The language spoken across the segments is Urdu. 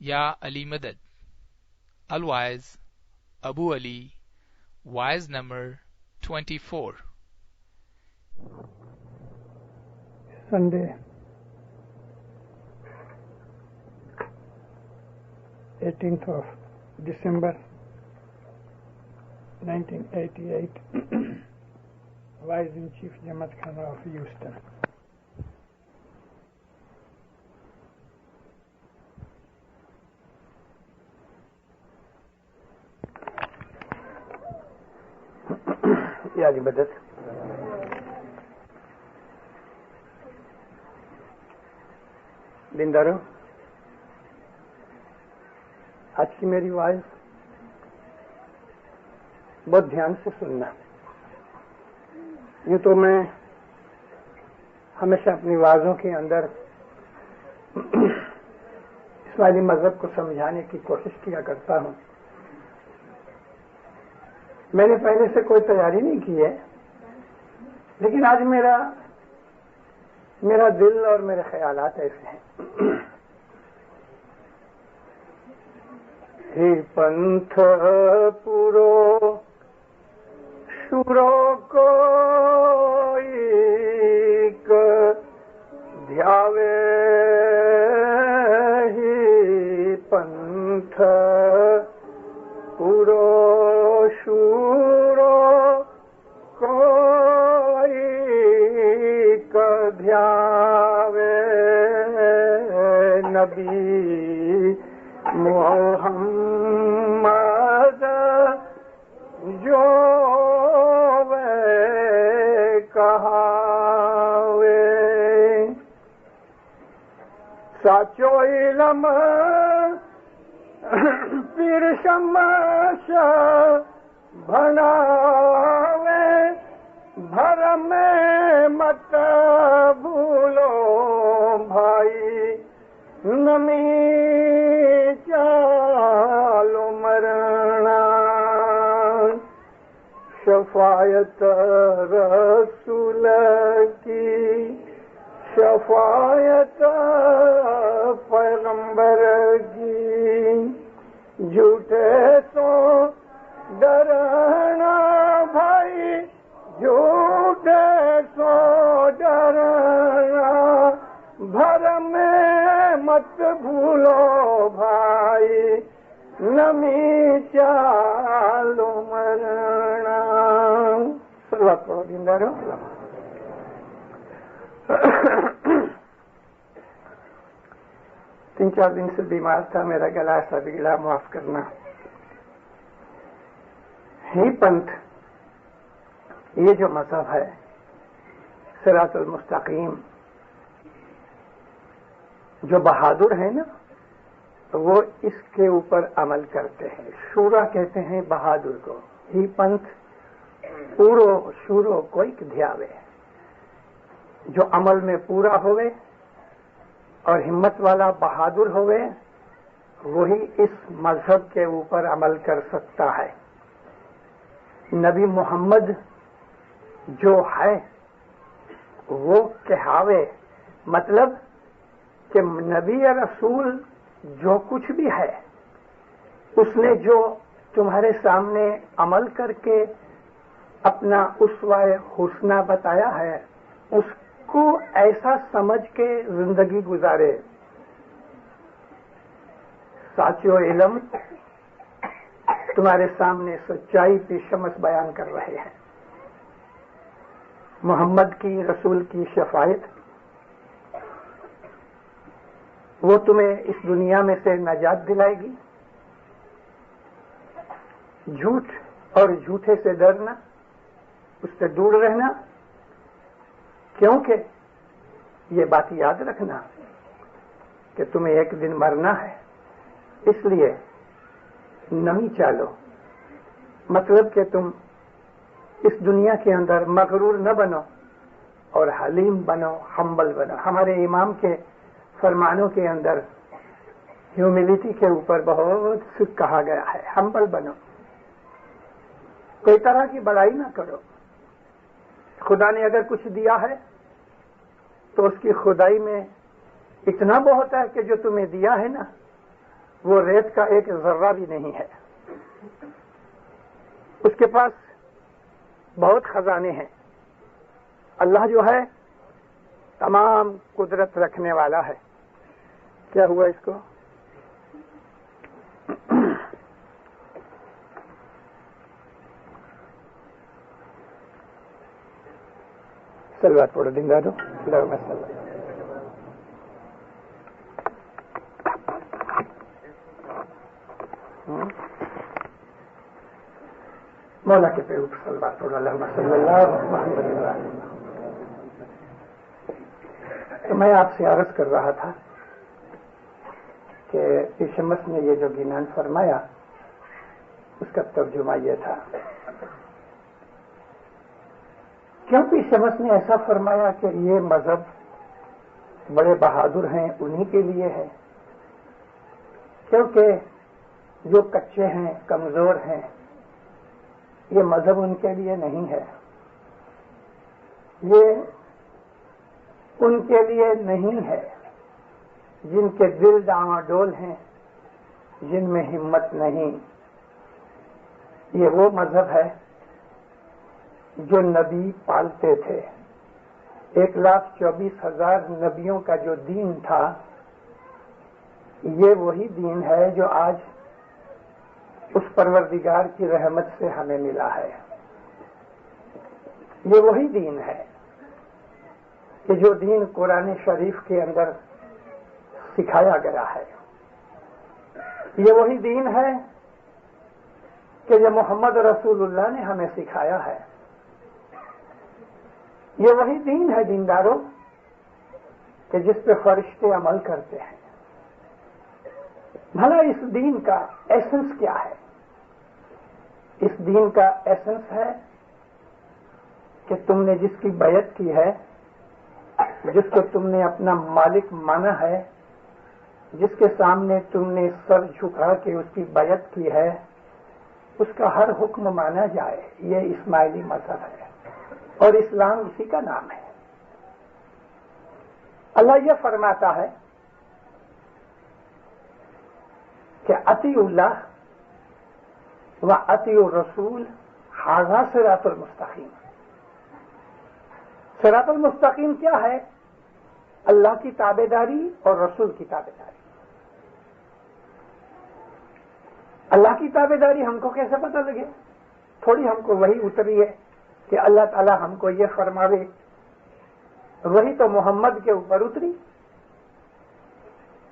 یا علی مدد. الوائز ابو علی. وائز number 24. Sunday, 18th of December 1988, Vice in Chief Jamaat Khana of Houston. یا علی مدد. دینداروں، آج کی میری وائز بہت دھیان سے سننا. یوں تو میں ہمیشہ اپنی وائزوں کے اندر اسماعیلی مذہب کو سمجھانے کی کوشش کیا کرتا ہوں. میں نے پہلے سے کوئی تیاری نہیں کی ہے، لیکن آج میرا دل اور میرے خیالات ایسے ہیں. ہی پنتھ پورو شورو کو دھیاوے، ہی پنتھ پورو شورو کوئی دھیاوے، نبی محمد جو کہاوے، سچو علم پیر شمش بھناوے، بھرم مت بھولو بھائی، نمی چالو مرنا، شفاعت رسول کی، شفاعت پیغمبر کی، جھوٹے تو ڈرنا بھائی، جھوٹے تو ڈرنا، بھرم مت بھولو بھائی، نمی چالو مرنا. صلوات پڑھو دینداروں. تین چار دن سے بیمار تھا، میرا گلا ایسا بگڑا، معاف کرنا. ہی پنتھ، یہ جو مذہب ہے صراط المستقیم، جو بہادر ہے نا وہ اس کے اوپر عمل کرتے ہیں. شورا کہتے ہیں بہادر کو. ہی پنتھ پورو شورو کوئی دھیاوے، جو عمل میں پورا ہوئے اور ہمت والا بہادر ہوئے، وہی اس مذہب کے اوپر عمل کر سکتا ہے. نبی محمد جو ہے وہ کہاوے، مطلب کہ نبی یا رسول جو کچھ بھی ہے اس نے جو تمہارے سامنے عمل کر کے اپنا اسوہ حسنہ بتایا ہے، اس کو ایسا سمجھ کے زندگی گزارے. ساتھیو، علم تمہارے سامنے سچائی کی شمس بیان کر رہے ہیں. محمد کی، رسول کی شفاعت وہ تمہیں اس دنیا میں سے نجات دلائے گی. جھوٹ اور جھوٹے سے ڈرنا، اس سے دور رہنا، کیونکہ یہ بات یاد رکھنا کہ تمہیں ایک دن مرنا ہے. اس لیے نمی چالو، مطلب کہ تم اس دنیا کے اندر مغرور نہ بنو اور حلیم بنو، ہمبل بنو. ہمارے امام کے فرمانوں کے اندر ہیوملٹی کے اوپر بہت کچھ کہا گیا ہے. ہمبل بنو، کوئی طرح کی بڑائی نہ کرو. خدا نے اگر کچھ دیا ہے تو اس کی خدائی میں اتنا بہت ہے کہ جو تمہیں دیا ہے نا وہ ریت کا ایک ذرہ بھی نہیں ہے. اس کے پاس بہت خزانے ہیں. اللہ جو ہے تمام قدرت رکھنے والا ہے. کیا ہوا اس کو؟ سلوات پڑھو دن دادو. اللہم صلی. مولا کے پہ اوپر سلوات پڑھو. اللہم صلی اللہ محمد وسلم. تو میں آپ سے عرض کر رہا تھا کہ شمس نے یہ جو گنان فرمایا اس کا ترجمہ یہ تھا. کیونکہ شمس نے ایسا فرمایا کہ یہ مذہب بڑے بہادر ہیں انہی کے لیے ہے، کیونکہ جو کچے ہیں کمزور ہیں یہ مذہب ان کے لیے نہیں ہے. یہ ان کے لیے نہیں ہے جن کے دل ڈاواں ڈول ہیں، جن میں ہمت نہیں. یہ وہ مذہب ہے جو نبی پالتے تھے. 1,24,000 نبیوں کا جو دین تھا یہ وہی دین ہے جو آج اس پروردگار کی رحمت سے ہمیں ملا ہے. یہ وہی دین ہے کہ جو دین قرآن شریف کے اندر سکھایا گیا ہے. یہ وہی دین ہے کہ جو محمد رسول اللہ نے ہمیں سکھایا ہے. یہ وہی دین ہے دینداروں کہ جس پہ فرشتے عمل کرتے ہیں. بھلا اس دین کا ایسنس کیا ہے؟ اس دین کا ایسنس ہے کہ تم نے جس کی بیعت کی ہے، جس کو تم نے اپنا مالک مانا ہے، جس کے سامنے تم نے سر جھکا کے اس کی بیعت کی ہے، اس کا ہر حکم مانا جائے. یہ اسماعیلی مذہب ہے اور اسلام اسی کا نام ہے. اللہ یہ فرماتا ہے کہ اطیعوا اللہ و اطیعوا الرسول ھذا صراط المستقیم. صراط المستقیم کیا ہے؟ اللہ کی تابعداری اور رسول کی تابعداری. اللہ کی تابعداری ہم کو کیسے پتہ لگے؟ تھوڑی ہم کو وہی اتری ہے کہ اللہ تعالیٰ ہم کو یہ فرماوے، وہی تو محمد کے اوپر اتری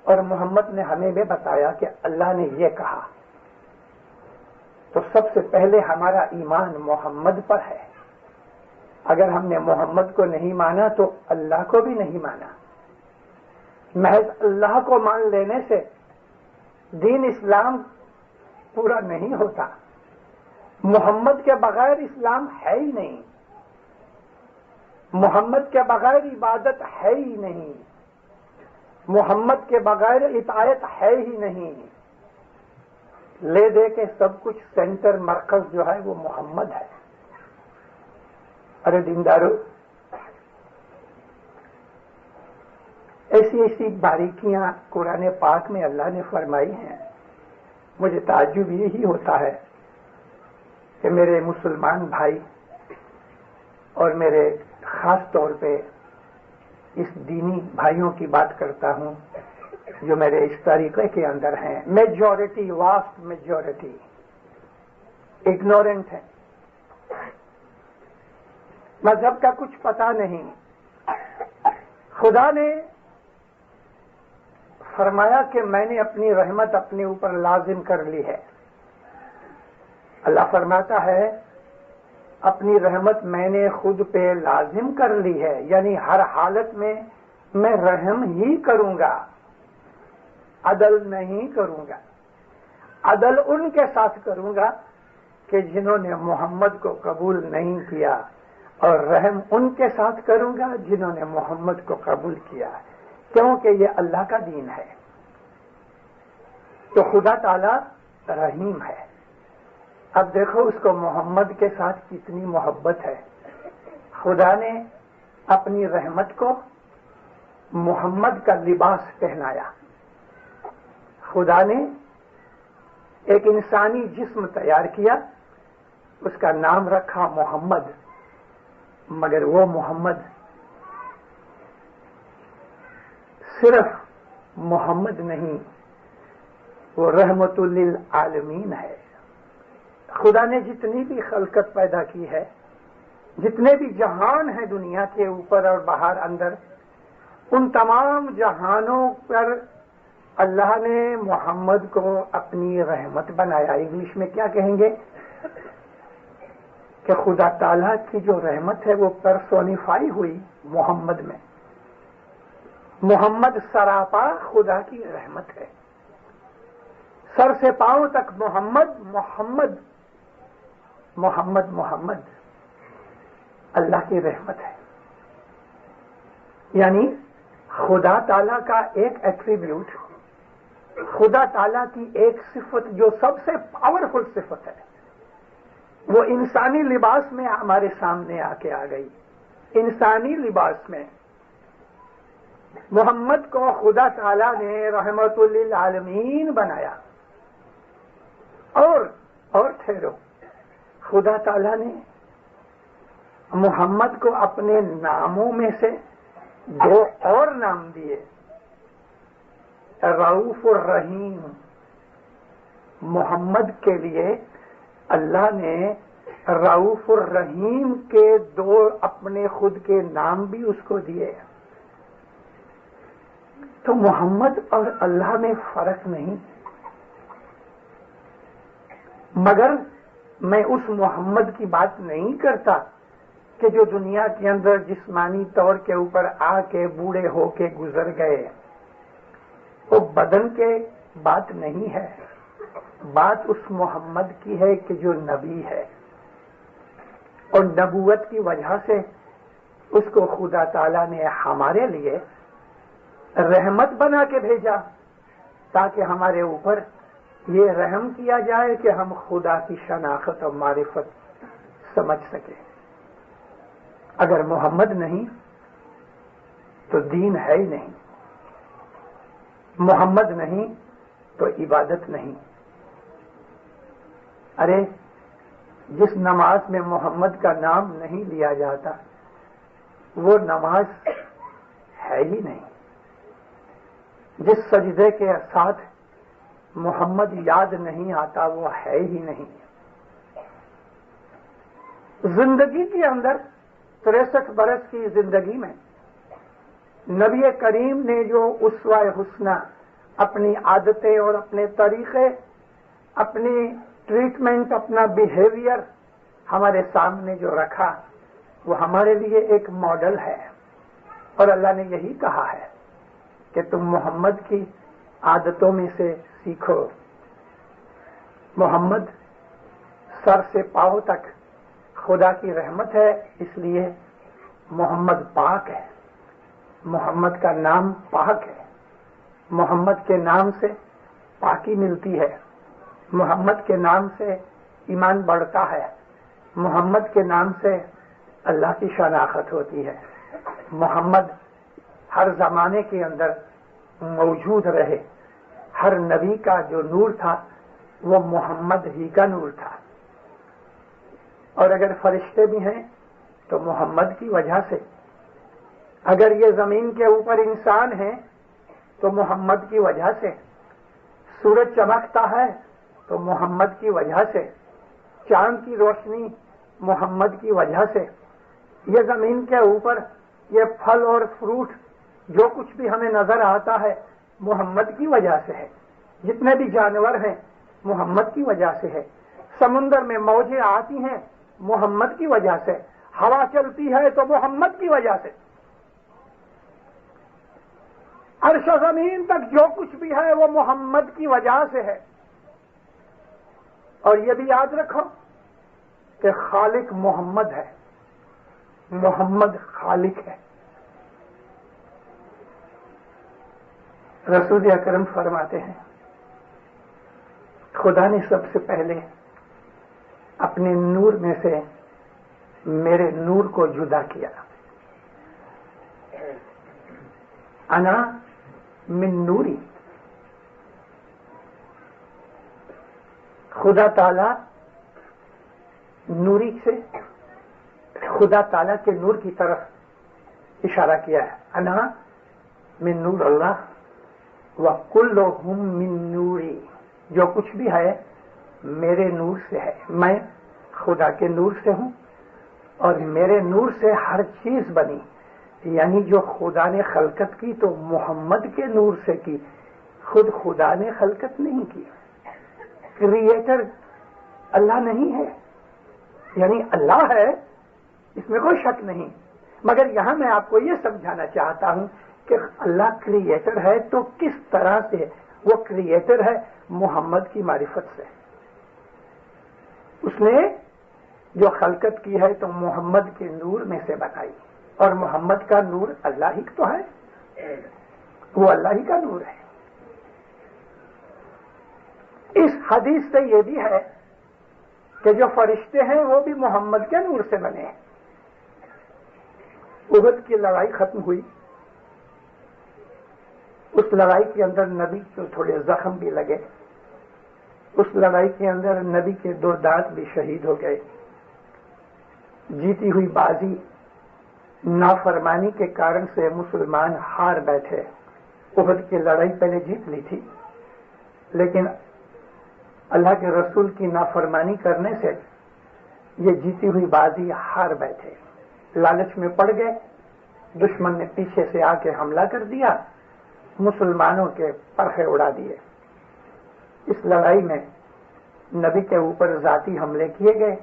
اور محمد نے ہمیں بھی بتایا کہ اللہ نے یہ کہا. تو سب سے پہلے ہمارا ایمان محمد پر ہے. اگر ہم نے محمد کو نہیں مانا تو اللہ کو بھی نہیں مانا. محض اللہ کو مان لینے سے دین اسلام پورا نہیں ہوتا. محمد کے بغیر اسلام ہے ہی نہیں. محمد کے بغیر عبادت ہے ہی نہیں. محمد کے بغیر اطاعت ہے ہی نہیں. لے دے کے سب کچھ سینٹر مرکز جو ہے وہ محمد ہے. ارے دیندارو، ایسی ایسی باریکیاں قرآن پاک میں اللہ نے فرمائی ہیں. مجھے تعجب یہی ہوتا ہے کہ میرے مسلمان بھائی اور میرے خاص طور پہ اس دینی بھائیوں کی بات کرتا ہوں جو میرے اس طریقے کے اندر ہیں، میجورٹی، واسٹ میجورٹی اگنورنٹ ہے، مذہب کا کچھ پتہ نہیں. خدا نے فرمایا کہ میں نے اپنی رحمت اپنے اوپر لازم کر لی ہے. اللہ فرماتا ہے اپنی رحمت میں نے خود پہ لازم کر لی ہے، یعنی ہر حالت میں رحم ہی کروں گا، عدل نہیں کروں گا. عدل ان کے ساتھ کروں گا کہ جنہوں نے محمد کو قبول نہیں کیا، اور رحم ان کے ساتھ کروں گا جنہوں نے محمد کو قبول کیا، کیونکہ یہ اللہ کا دین ہے. تو خدا تعالی رحیم ہے. اب دیکھو اس کو محمد کے ساتھ کتنی محبت ہے. خدا نے اپنی رحمت کو محمد کا لباس پہنایا. خدا نے ایک انسانی جسم تیار کیا، اس کا نام رکھا محمد، مگر وہ محمد صرف محمد نہیں، وہ رحمت للعالمین ہے۔ خدا نے جتنی بھی خلقت پیدا کی ہے، جتنے بھی جہان ہیں دنیا کے اوپر اور باہر اندر، ان تمام جہانوں پر اللہ نے محمد کو اپنی رحمت بنایا۔ انگلش میں کیا کہیں گے کہ خدا تعالیٰ کی جو رحمت ہے وہ پرسونیفائی ہوئی محمد میں۔ محمد سراپا خدا کی رحمت ہے، سر سے پاؤں تک محمد محمد محمد محمد اللہ کی رحمت ہے۔ یعنی خدا تعالیٰ کا ایک ایٹریبیوٹ، خدا تعالیٰ کی ایک صفت جو سب سے پاورفل صفت ہے، وہ انسانی لباس میں ہمارے سامنے آ کے آ گئی۔ انسانی لباس میں محمد کو خدا تعالیٰ نے رحمت للعالمین بنایا۔ اور ٹھہرو، خدا تعالیٰ نے محمد کو اپنے ناموں میں سے دو اور نام دیے، رؤوف الرحیم۔ محمد کے لیے اللہ نے رؤوف الرحیم کے دو اپنے خود کے نام بھی اس کو دیے۔ تو محمد اور اللہ میں فرق نہیں، مگر میں اس محمد کی بات نہیں کرتا کہ جو دنیا کے اندر جسمانی طور کے اوپر آ کے بوڑھے ہو کے گزر گئے۔ وہ بدن کے بات نہیں ہے، بات اس محمد کی ہے کہ جو نبی ہے، اور نبوت کی وجہ سے اس کو خدا تعالیٰ نے ہمارے لیے رحمت بنا کے بھیجا، تاکہ ہمارے اوپر یہ رحم کیا جائے کہ ہم خدا کی شناخت اور معرفت سمجھ سکیں۔ اگر محمد نہیں تو دین ہے ہی نہیں، محمد نہیں تو عبادت نہیں۔ ارے جس نماز میں محمد کا نام نہیں لیا جاتا وہ نماز ہے ہی نہیں، جس سجدے کے ساتھ محمد یاد نہیں آتا وہ ہے ہی نہیں۔ زندگی کے اندر 63 برس کی زندگی میں نبی کریم نے جو اسوہ حسنہ، اپنی عادتیں اور اپنے طریقے، اپنی ٹریٹمنٹ، اپنا بیہیویئر ہمارے سامنے جو رکھا، وہ ہمارے لیے ایک ماڈل ہے۔ اور اللہ نے یہی کہا ہے کہ تم محمد کی عادتوں میں سے سیکھو۔ محمد سر سے پاؤں تک خدا کی رحمت ہے، اس لیے محمد پاک ہے، محمد کا نام پاک ہے، محمد کے نام سے پاکی ملتی ہے، محمد کے نام سے ایمان بڑھتا ہے، محمد کے نام سے اللہ کی شناخت ہوتی ہے۔ محمد ہر زمانے کے اندر موجود رہے، ہر نبی کا جو نور تھا وہ محمد ہی کا نور تھا، اور اگر فرشتے بھی ہیں تو محمد کی وجہ سے، اگر یہ زمین کے اوپر انسان ہیں تو محمد کی وجہ سے، سورج چمکتا ہے تو محمد کی وجہ سے، چاند کی روشنی محمد کی وجہ سے، یہ زمین کے اوپر یہ پھل اور فروٹ جو کچھ بھی ہمیں نظر آتا ہے محمد کی وجہ سے ہے، جتنے بھی جانور ہیں محمد کی وجہ سے ہے، سمندر میں موجیں آتی ہیں محمد کی وجہ سے، ہوا چلتی ہے تو محمد کی وجہ سے، عرش و زمین تک جو کچھ بھی ہے وہ محمد کی وجہ سے ہے۔ اور یہ بھی یاد رکھو کہ خالق محمد ہے، محمد خالق ہے۔ رسول اکرم فرماتے ہیں خدا نے سب سے پہلے اپنے نور میں سے میرے نور کو جدا کیا۔ انا من نوری، خدا تعالی نوری سے خدا تعالی کے نور کی طرف اشارہ کیا ہے. انا من نور اللہ وکلہم من نوری، جو کچھ بھی ہے میرے نور سے ہے. میں خدا کے نور سے ہوں اور میرے نور سے ہر چیز بنی. یعنی جو خدا نے خلقت کی تو محمد کے نور سے کی، خود خدا نے خلقت نہیں کی. کریٹر اللہ نہیں ہے، یعنی اللہ ہے، اس میں کوئی شک نہیں. مگر یہاں میں آپ کو یہ سمجھانا چاہتا ہوں کہ اللہ کریٹر ہے تو کس طرح سے وہ کریٹر ہے؟ محمد کی معرفت سے. اس نے جو خلقت کی ہے تو محمد کے نور میں سے بنائی، اور محمد کا نور اللہ ہی تو ہے، وہ اللہ ہی کا نور ہے. اس حدیث سے یہ بھی ہے کہ جو فرشتے ہیں وہ بھی محمد کے نور سے بنے ہیں. احد کی لڑائی ختم ہوئی، اس لڑائی کے اندر نبی کو تھوڑے زخم بھی لگے، اس لڑائی کے اندر نبی کے 2 دانت بھی شہید ہو گئے. جیتی ہوئی بازی نافرمانی کے کارن سے مسلمان ہار بیٹھے. احد کی لڑائی پہلے جیت لی تھی، لیکن اللہ کے رسول کی نافرمانی کرنے سے یہ جیتی ہوئی بازی ہار بیٹھے. لالچ میں پڑ گئے، دشمن نے پیچھے سے آ کے حملہ کر دیا، مسلمانوں کے پرخے اڑا دیے. اس لڑائی میں نبی کے اوپر ذاتی حملے کیے گئے،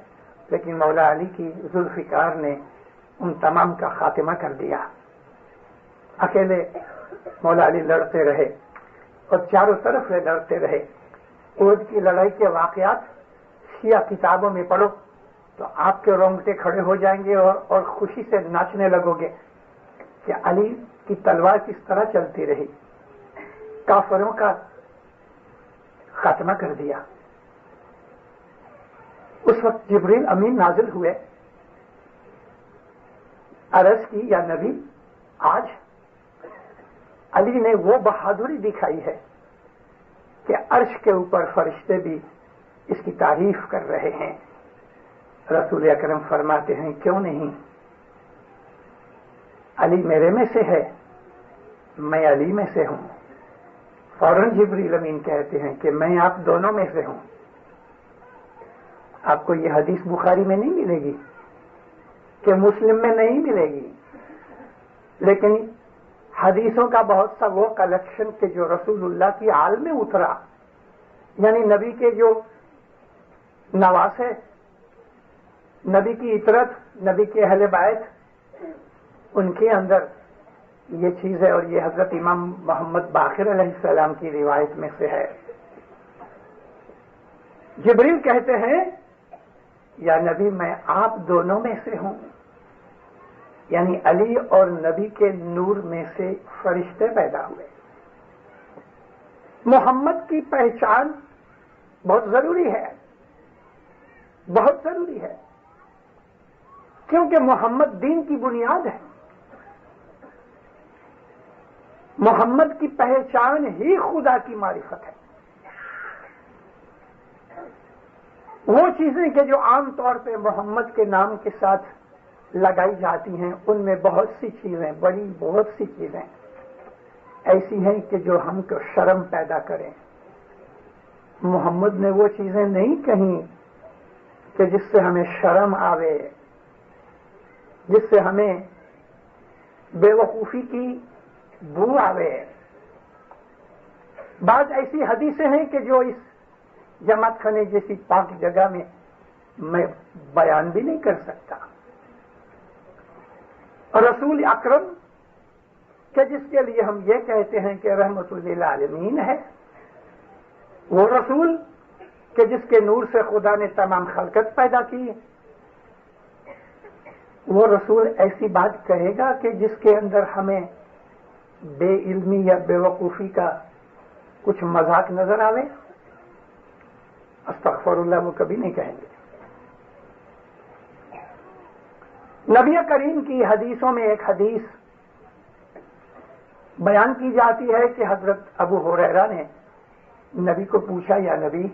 لیکن مولا علی کی ذوالفقار نے ان تمام کا خاتمہ کر دیا. اکیلے مولا علی لڑتے رہے اور چاروں طرف سے لڑتے رہے. احد کی لڑائی کے واقعات شیعہ کتابوں میں پڑھو تو آپ کے رونگٹے کھڑے ہو جائیں گے اور خوشی سے ناچنے لگو گے کہ علی کی تلوار کس طرح چلتی رہی، کافروں کا خاتمہ کر دیا. اس وقت جبریل امین نازل ہوئے، عرض کی یا نبی آج علی نے وہ بہادری دکھائی ہے کہ عرش کے اوپر فرشتے بھی اس کی تعریف کر رہے ہیں. رسول اکرم فرماتے ہیں کیوں نہیں، علی میرے میں سے ہے، میں علی میں سے ہوں. فوراً جبریل امین کہتے ہیں کہ میں آپ دونوں میں سے ہوں. آپ کو یہ حدیث بخاری میں نہیں ملے گی کہ مسلم میں نہیں ملے گی، لیکن حدیثوں کا بہت سا وہ کلیکشن کہ جو رسول اللہ کی آل میں اترا، یعنی نبی کے جو نواس ہے، نبی کی اطرت، نبی کے اہل بیت، ان کے اندر یہ چیز ہے. اور یہ حضرت امام محمد باقر علیہ السلام کی روایت میں سے ہے. جبریل کہتے ہیں یا نبی میں آپ دونوں میں سے ہوں، یعنی علی اور نبی کے نور میں سے فرشتے پیدا ہوئے. محمد کی پہچان بہت ضروری ہے، بہت ضروری ہے، کیونکہ محمد دین کی بنیاد ہے. محمد کی پہچان ہی خدا کی معرفت ہے. وہ چیزیں کہ جو عام طور پہ محمد کے نام کے ساتھ لگائی جاتی ہیں، ان میں بہت سی چیزیں، بہت سی چیزیں ایسی ہیں کہ جو ہم کو شرم پیدا کریں. محمد نے وہ چیزیں نہیں کہیں کہ جس سے ہمیں شرم آوے، جس سے ہمیں بے وقوفی کی بو آوے. بعض ایسی حدیثیں ہیں کہ جو اس جماعت خانے جیسی پاک جگہ میں بیان بھی نہیں کر سکتا. رسول اکرم کہ جس کے لیے ہم یہ کہتے ہیں کہ رحمت للعالمین ہے، وہ رسول کہ جس کے نور سے خدا نے تمام خلقت پیدا کی، وہ رسول ایسی بات کہے گا کہ جس کے اندر ہمیں بے علمی یا بے وقوفی کا کچھ مذاق نظر آوے؟ استغفر اللہ، وہ کبھی نہیں کہیں گے. نبی کریم کی حدیثوں میں ایک حدیث بیان کی جاتی ہے کہ حضرت ابو ہریرہ نے نبی کو پوچھا یا نبی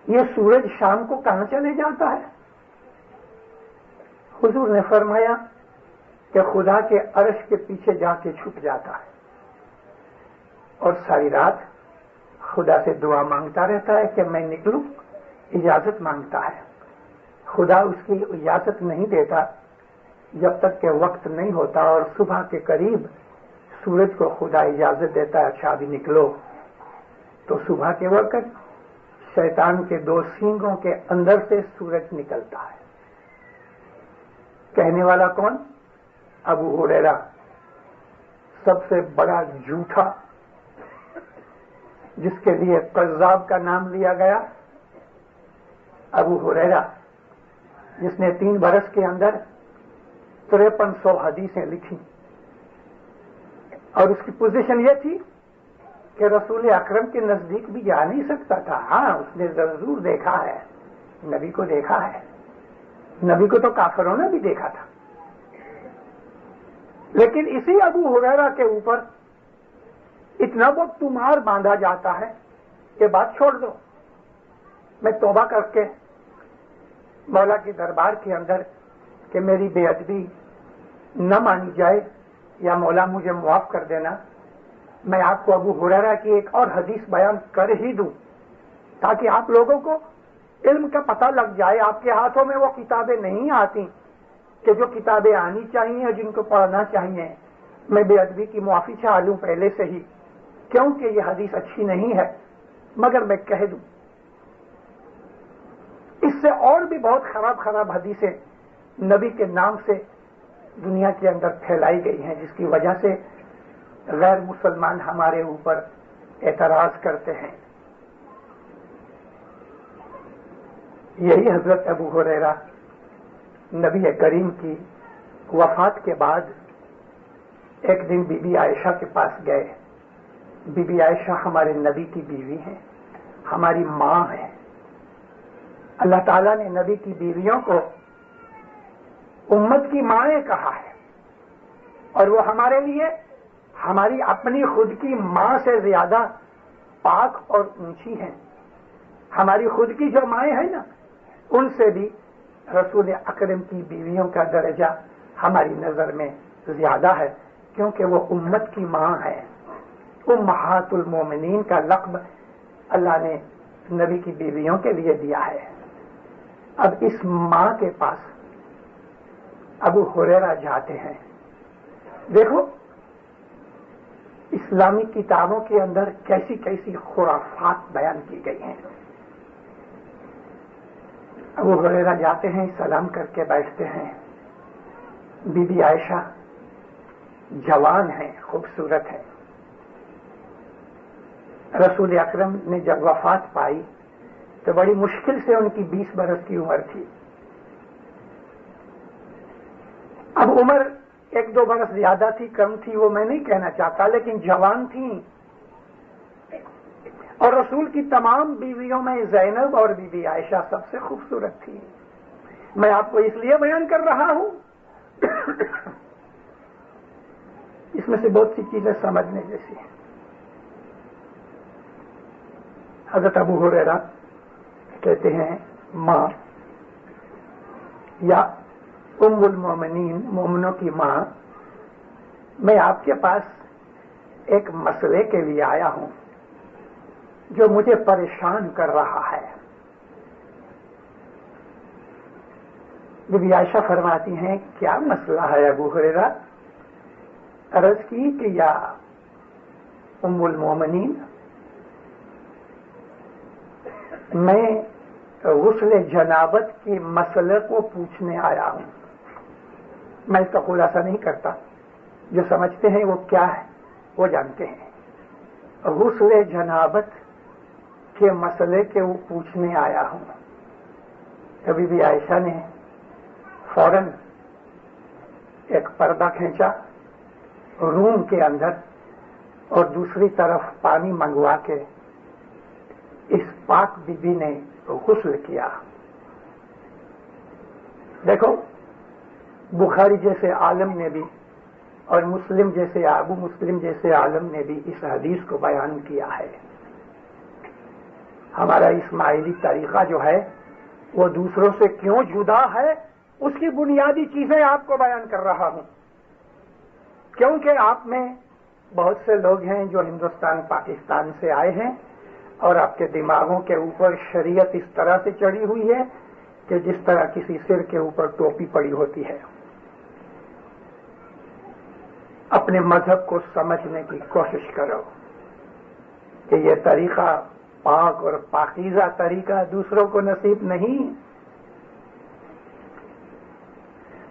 یہ سورج شام کو کہاں چلے جاتا ہے؟ حضور نے فرمایا کہ خدا کے عرش کے پیچھے جا کے چھپ جاتا ہے اور ساری رات خدا سے دعا مانگتا رہتا ہے کہ میں نکلوں، اجازت مانگتا ہے. خدا اس کی اجازت نہیں دیتا جب تک کہ وقت نہیں ہوتا، اور صبح کے قریب سورج کو خدا اجازت دیتا ہے اچھا ابھی نکلو. تو صبح کے وقت شیطان کے 2 سینگوں کے اندر سے سورج نکلتا ہے. کہنے والا کون؟ ابو ہریرہ، سب سے بڑا جھوٹا، جس کے لیے قذاب کا نام لیا گیا. ابو ہریرہ جس نے 3 برس کے اندر 5300 حدیثیں لکھی، اور اس کی پوزیشن یہ تھی کہ رسول اکرم کے نزدیک بھی جا نہیں سکتا تھا. ہاں اس نے ضرور دیکھا ہے، نبی کو دیکھا ہے، نبی کو تو کافروں نے بھی دیکھا تھا. لیکن اسی ابو ہریرہ کے اوپر اتنا بہت تمہار باندھا جاتا ہے کہ بات چھوڑ دو، میں توبہ کر کے مولا کے دربار کے اندر کہ میری بے ادبی نہ مانی جائے یا مولا مجھے معاف کر دینا، میں آپ کو ابو ہریرہ کی ایک اور حدیث بیان کر ہی دوں تاکہ آپ لوگوں کو علم کا پتہ لگ جائے. آپ کے ہاتھوں میں وہ کتابیں نہیں آتی کہ جو کتابیں آنی چاہیے، جن کو پڑھنا چاہیے. میں بے ادبی کی معافی چاہ لوں پہلے سے ہی، کیونکہ یہ حدیث اچھی نہیں ہے، مگر میں کہہ دوں اس سے اور بھی بہت خراب حدیثیں نبی کے نام سے دنیا کے اندر پھیلائی گئی ہیں، جس کی وجہ سے غیر مسلمان ہمارے اوپر اعتراض کرتے ہیں. یہی حضرت ابو ہریرہ نبی کریم کی وفات کے بعد ایک دن بی بی عائشہ کے پاس گئے. بی بی عائشہ ہمارے نبی کی بیوی ہیں، ہماری ماں ہیں. اللہ تعالیٰ نے نبی کی بیویوں کو امت کی مائیں کہا ہے، اور وہ ہمارے لیے ہماری اپنی خود کی ماں سے زیادہ پاک اور اونچی ہیں. ہماری خود کی جو مائیں ہیں نا، ان سے بھی رسول اکرم کی بیویوں کا درجہ ہماری نظر میں زیادہ ہے، کیونکہ وہ امت کی ماں ہے. امہات المومنین کا لقب اللہ نے نبی کی بیویوں کے لیے دیا ہے. اب اس ماں کے پاس ابو ہریرہ جاتے ہیں. دیکھو اسلامی کتابوں کے اندر کیسی کیسی خرافات بیان کی گئی ہیں. ابو ہریرہ جاتے ہیں، سلام کر کے بیٹھتے ہیں. بی بی عائشہ جوان ہیں، خوبصورت ہیں. رسول اکرم نے جب وفات پائی تو بڑی مشکل سے ان کی 20 برس کی عمر تھی. اب عمر 1-2 برس زیادہ تھی کم تھی وہ میں نہیں کہنا چاہتا، لیکن جوان تھیں. اور رسول کی تمام بیویوں میں زینب اور بی بی عائشہ سب سے خوبصورت تھی. میں آپ کو اس لیے بیان کر رہا ہوں اس میں سے بہت سی چیزیں سمجھنے جیسی ہیں. حضرت ابو ہریرہ کہتے ہیں ماں یا ام المومنین، مومنوں کی ماں، میں آپ کے پاس ایک مسئلے کے لیے آیا ہوں جو مجھے پریشان کر رہا ہے. بی بی عائشہ فرماتی ہیں کیا مسئلہ ہے ابو ہریرہ؟ عرض کی کہ یا ام المومنین، میں غسل جنابت کے مسئلے کو پوچھنے آیا ہوں. میں اس کا خلاصہ نہیں کرتا، جو سمجھتے ہیں وہ کیا ہے وہ جانتے ہیں. غسل جنابت کے مسئلے کے وہ پوچھنے آیا ہوں. کبھی بھی عائشہ نے فوراً ایک پردہ کھینچا روم کے اندر اور دوسری طرف پانی منگوا کے اس پاک بی بی نے غسل کیا. دیکھو بخاری جیسے عالم نے بھی اور مسلم جیسے ابو مسلم جیسے عالم نے بھی اس حدیث کو بیان کیا ہے. ہمارا اسماعیلی طریقہ جو ہے وہ دوسروں سے کیوں جدا ہے، اس کی بنیادی چیزیں آپ کو بیان کر رہا ہوں. کیونکہ آپ میں بہت سے لوگ ہیں جو ہندوستان پاکستان سے آئے ہیں اور آپ کے دماغوں کے اوپر شریعت اس طرح سے چڑھی ہوئی ہے کہ جس طرح کسی سر کے اوپر ٹوپی پڑی ہوتی ہے. اپنے مذہب کو سمجھنے کی کوشش کرو کہ یہ طریقہ پاک اور پاکیزہ طریقہ دوسروں کو نصیب نہیں.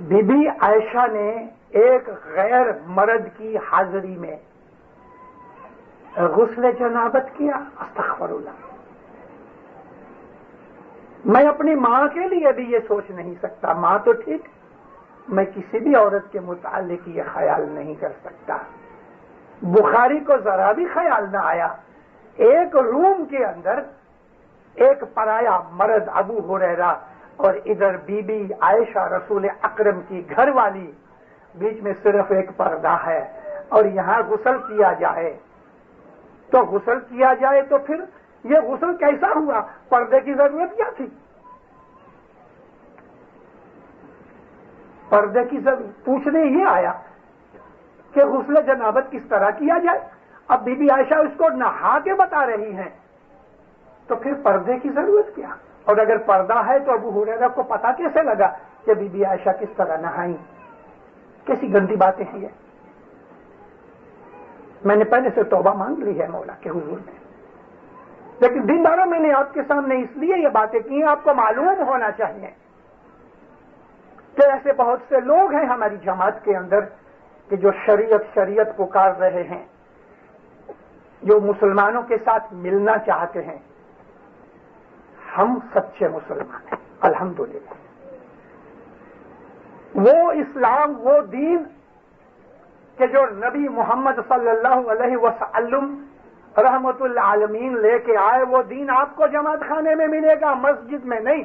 بی بی عائشہ نے ایک غیر مرد کی حاضری میں غسل جنابت کیا. استغفر اللہ. میں اپنی ماں کے لیے بھی یہ سوچ نہیں سکتا. ماں تو ٹھیک، میں کسی بھی عورت کے متعلق یہ خیال نہیں کر سکتا. بخاری کو ذرا بھی خیال نہ آیا ایک روم کے اندر ایک پرایا مرد ابو ہریرہ اور ادھر بی بی عائشہ رسول اکرم کی گھر والی، بیچ میں صرف ایک پردہ ہے، اور یہاں غسل کیا جائے تو غسل کیا جائے تو پھر یہ غسل کیسا ہوا؟ پردے کی ضرورت کیا تھی؟ پردے کی ضرورت پوچھنے یہ آیا کہ غسل جنابت کس طرح کیا جائے. اب بی بی عائشہ اس کو نہا کے بتا رہی ہیں تو پھر پردے کی ضرورت کیا؟ اور اگر پردہ ہے تو ابو ہریرہ کو پتا کیسے لگا کہ بی بی عائشہ کس طرح نہائیں؟ کیسی گندی باتیں ہیں یہ. میں نے پہلے سے توبہ مانگ لی ہے مولا کے حضور میں، لیکن دن داروں میں نے آپ کے سامنے اس لیے یہ باتیں کی، آپ کو معلوم ہونا چاہیے کہ ایسے بہت سے لوگ ہیں ہماری جماعت کے اندر کہ جو شریعت پکار رہے ہیں، جو مسلمانوں کے ساتھ ملنا چاہتے ہیں. ہم سچے مسلمان ہیں الحمدللہ. وہ اسلام، وہ دین کہ جو نبی محمد صلی اللہ علیہ وسلم رحمت العالمین لے کے آئے، وہ دین آپ کو جماعت خانے میں ملے گا، مسجد میں نہیں.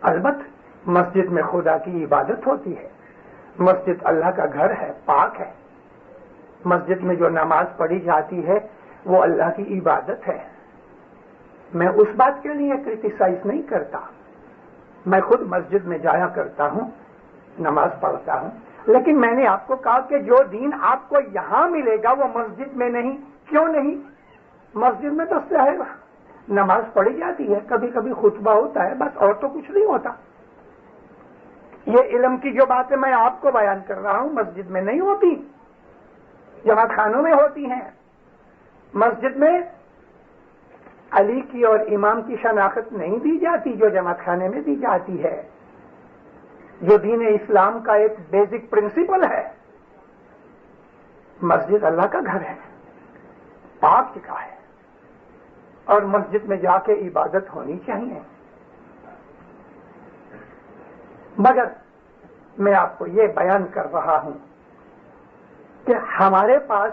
البتہ مسجد میں خدا کی عبادت ہوتی ہے. مسجد اللہ کا گھر ہے، پاک ہے. مسجد میں جو نماز پڑھی جاتی ہے وہ اللہ کی عبادت ہے. میں اس بات کے لیے کرٹیسائز نہیں کرتا. میں خود مسجد میں جایا کرتا ہوں، نماز پڑھتا ہوں، لیکن میں نے آپ کو کہا کہ جو دین آپ کو یہاں ملے گا وہ مسجد میں نہیں. کیوں نہیں؟ مسجد میں تو نماز پڑھی جاتی ہے، کبھی کبھی خطبہ ہوتا ہے، بس، اور تو کچھ نہیں ہوتا. یہ علم کی جو باتیں میں آپ کو بیان کر رہا ہوں مسجد میں نہیں ہوتی، جماعت خانوں میں ہوتی ہیں. مسجد میں علی کی اور امام کی شناخت نہیں دی جاتی جو جماعت خانے میں دی جاتی ہے، جو دین اسلام کا ایک بیسک پرنسپل ہے. مسجد اللہ کا گھر ہے، پاک جگہ ہے، اور مسجد میں جا کے عبادت ہونی چاہیے. مگر میں آپ کو یہ بیان کر رہا ہوں کہ ہمارے پاس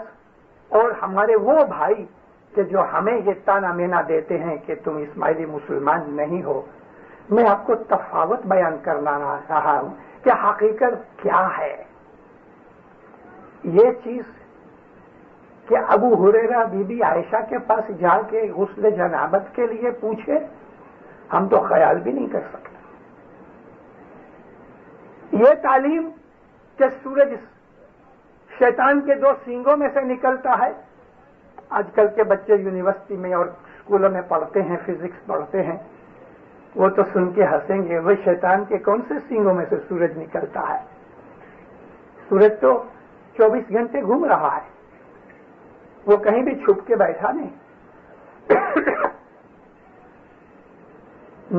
اور ہمارے وہ بھائی کہ جو ہمیں یہ تانا مینا دیتے ہیں کہ تم اسماعیلی مسلمان نہیں ہو، میں آپ کو تفاوت بیان کرنا رہا ہوں کہ حقیقت کیا ہے. یہ چیز کہ ابو ہریرہ بی بی عائشہ کے پاس جا کے غسل جنابت کے لیے پوچھے، ہم تو خیال بھی نہیں کر سکتے. یہ تعلیم کہ سورج شیطان کے دو سینگوں میں سے نکلتا ہے. آج کل کے بچے یونیورسٹی میں اور اسکولوں میں پڑھتے ہیں، فزکس پڑھتے ہیں، وہ تو سن کے ہنسیں گے. وہ شیطان کے کون سے سینگوں میں سے سورج نکلتا ہے؟ سورج تو 24 گھنٹے گھوم رہا ہے، وہ کہیں بھی چھپ کے بیٹھا نہیں.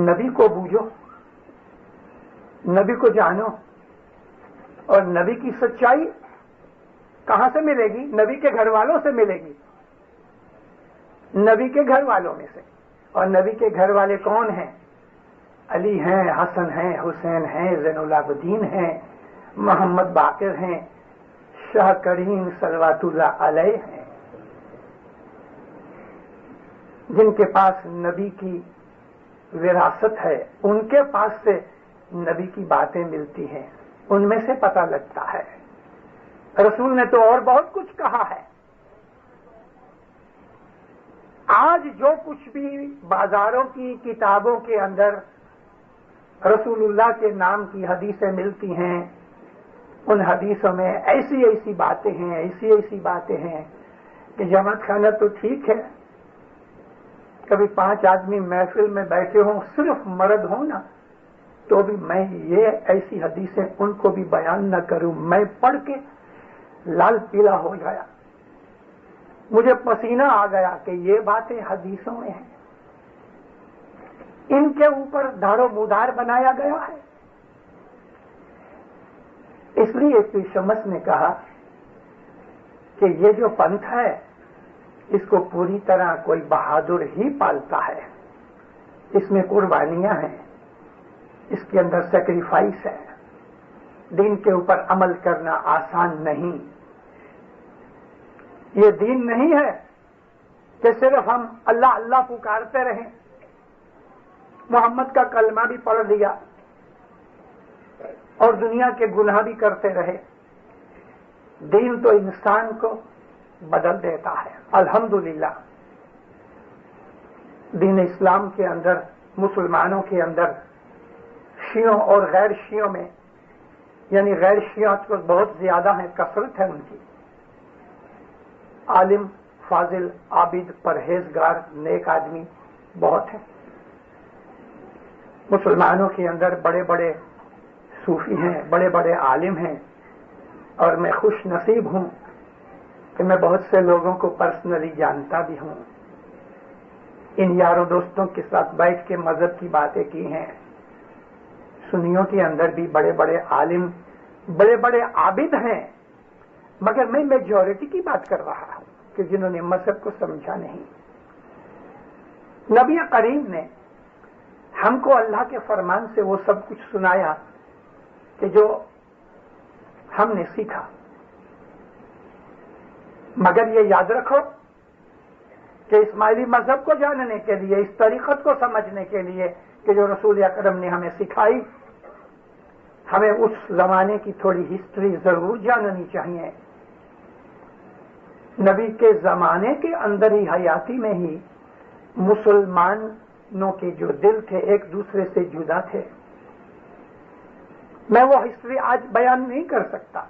نبی کو بوجھو، نبی کو جانو، اور نبی کی سچائی کہاں سے ملے گی؟ نبی کے گھر والوں سے ملے گی، نبی کے گھر والوں میں سے. اور نبی کے گھر والے کون ہیں؟ علی ہیں، حسن ہیں، حسین ہیں، زین العابدین ہیں، محمد باقر ہیں، شاہ کریم صلوات اللہ علیہ ہیں، جن کے پاس نبی کی وراثت ہے. ان کے پاس سے نبی کی باتیں ملتی ہیں، ان میں سے پتہ لگتا ہے. رسول نے تو اور بہت کچھ کہا ہے. آج جو کچھ بھی بازاروں کی کتابوں کے اندر رسول اللہ کے نام کی حدیثیں ملتی ہیں، ان حدیثوں میں ایسی ایسی باتیں ہیں کہ جماعت خانہ تو ٹھیک ہے، کبھی 5 آدمی محفل میں بیٹھے ہوں، صرف مرد ہوں نا، تو بھی میں یہ ایسی حدیثیں ان کو بھی بیان نہ کروں، میں پڑھ کے لال پیلا ہو گیا، مجھے پسینہ آ گیا کہ یہ باتیں حدیثوں میں ہیں، ان کے اوپر دھاڑ و مدار بنایا گیا ہے۔ اس لیے پیر شمس نے کہا کہ یہ جو پنتھ ہے اس کو پوری طرح کوئی بہادر ہی پالتا ہے، اس میں قربانیاں ہیں، اس کے اندر سیکریفائس ہے، دین کے اوپر عمل کرنا آسان نہیں۔ یہ دین نہیں ہے کہ صرف ہم اللہ اللہ پکارتے رہیں، محمد کا کلمہ بھی پڑھ لیا اور دنیا کے گناہ بھی کرتے رہے۔ دین تو انسان کو بدل دیتا ہے۔ الحمدللہ دین اسلام کے اندر، مسلمانوں کے اندر، شیعوں اور غیر شیعوں میں، یعنی غیر شیعہ تو بہت زیادہ ہیں، کثرت ہے ان کی، عالم، فاضل، عابد، پرہیزگار، نیک آدمی بہت ہیں۔ مسلمانوں کے اندر بڑے بڑے صوفی ہیں، بڑے بڑے عالم ہیں، اور میں خوش نصیب ہوں کہ میں بہت سے لوگوں کو پرسنلی جانتا بھی ہوں، ان یاروں دوستوں کے ساتھ بیٹھ کے مذہب کی باتیں کی ہیں۔ سنیوں کے اندر بھی بڑے بڑے عالم، بڑے بڑے عابد ہیں، مگر میں میجورٹی کی بات کر رہا ہوں کہ جنہوں نے مذہب کو سمجھا نہیں۔ نبی کریم نے ہم کو اللہ کے فرمان سے وہ سب کچھ سنایا کہ جو ہم نے سیکھا، مگر یہ یاد رکھو کہ اسماعیلی مذہب کو جاننے کے لیے، اس طریقت کو سمجھنے کے لیے کہ جو رسول اکرم نے ہمیں سکھائی، ہمیں اس زمانے کی تھوڑی ہسٹری ضرور جاننی چاہیے۔ نبی کے زمانے کے اندر ہی، حیاتی میں ہی، مسلمانوں کے جو دل تھے ایک دوسرے سے جدا تھے۔ میں وہ ہسٹری آج بیان نہیں کر سکتا،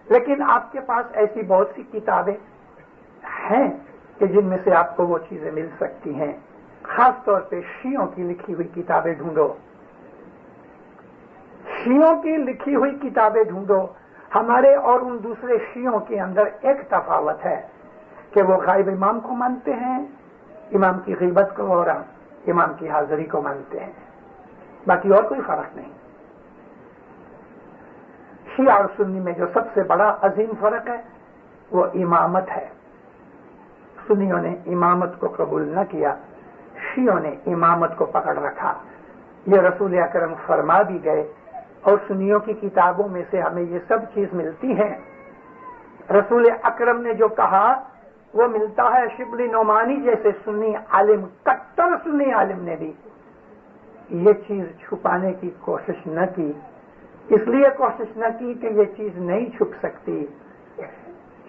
لیکن آپ کے پاس ایسی بہت سی کتابیں ہیں کہ جن میں سے آپ کو وہ چیزیں مل سکتی ہیں۔ خاص طور پہ شیعوں کی لکھی ہوئی کتابیں ڈھونڈو، شیعوں کی لکھی ہوئی کتابیں ڈھونڈو۔ ہمارے اور ان دوسرے شیعوں کے اندر ایک تفاوت ہے کہ وہ غائب امام کو مانتے ہیں، امام کی غیبت کو اور امام کی حاضری کو مانتے ہیں، باقی اور کوئی فرق نہیں۔ شیعہ اور سنی میں جو سب سے بڑا عظیم فرق ہے وہ امامت ہے۔ سنیوں نے امامت کو قبول نہ کیا، شیعوں نے امامت کو پکڑ رکھا۔ یہ رسول اکرم فرما بھی گئے، اور سنیوں کی کتابوں میں سے ہمیں یہ سب چیز ملتی ہے۔ رسول اکرم نے جو کہا وہ ملتا ہے۔ شبلی نعمانی جیسے سنی عالم، کٹر سنی عالم نے بھی یہ چیز چھپانے کی کوشش نہ کی، اس لیے کوشش نہ کی کہ یہ چیز نہیں چھپ سکتی۔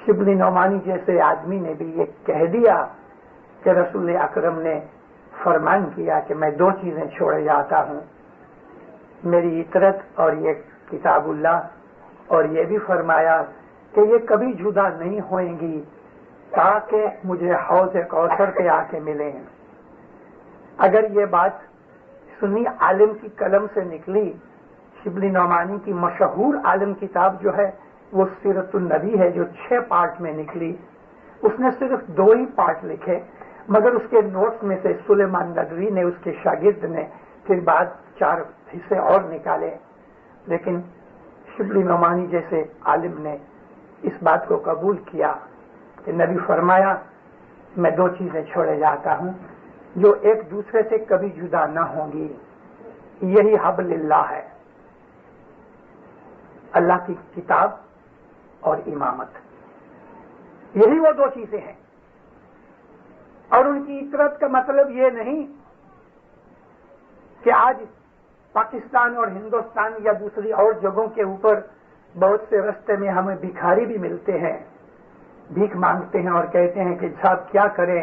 شبلی نعمانی جیسے آدمی نے بھی یہ کہہ دیا کہ رسول اکرم نے فرمان کیا کہ میں 2 چیزیں چھوڑے جاتا ہوں، میری اطرت اور یہ کتاب اللہ، اور یہ بھی فرمایا کہ یہ کبھی جدا نہیں ہوئیں گی تاکہ مجھے حوض کوثر پہ آ کے ملیں۔ اگر یہ بات سنی عالم کی قلم سے نکلی، شبلی نعمانی کی مشہور عالم کتاب جو ہے وہ سیرت النبی ہے، جو 6 پارٹ میں نکلی، اس نے صرف 2 ہی پارٹ لکھے، مگر اس کے نوٹس میں سے سلیمان ندوی نے، اس کے شاگرد نے، پھر بعد 4 حصے اور نکالے۔ لیکن شبلی نعمانی جیسے عالم نے اس بات کو قبول کیا کہ نبی فرمایا میں 2 چیزیں چھوڑے جاتا ہوں جو ایک دوسرے سے کبھی جدا نہ ہوں گی، یہی حبل اللہ ہے، اللہ کی کتاب اور امامت، یہی وہ 2 چیزیں ہیں۔ اور ان کی اطرت کا مطلب یہ نہیں کہ آج پاکستان اور ہندوستان یا دوسری اور جگہوں کے اوپر بہت سے رستے میں ہمیں بھکاری بھی ملتے ہیں، بھیک مانگتے ہیں اور کہتے ہیں کہ صاحب کیا کریں،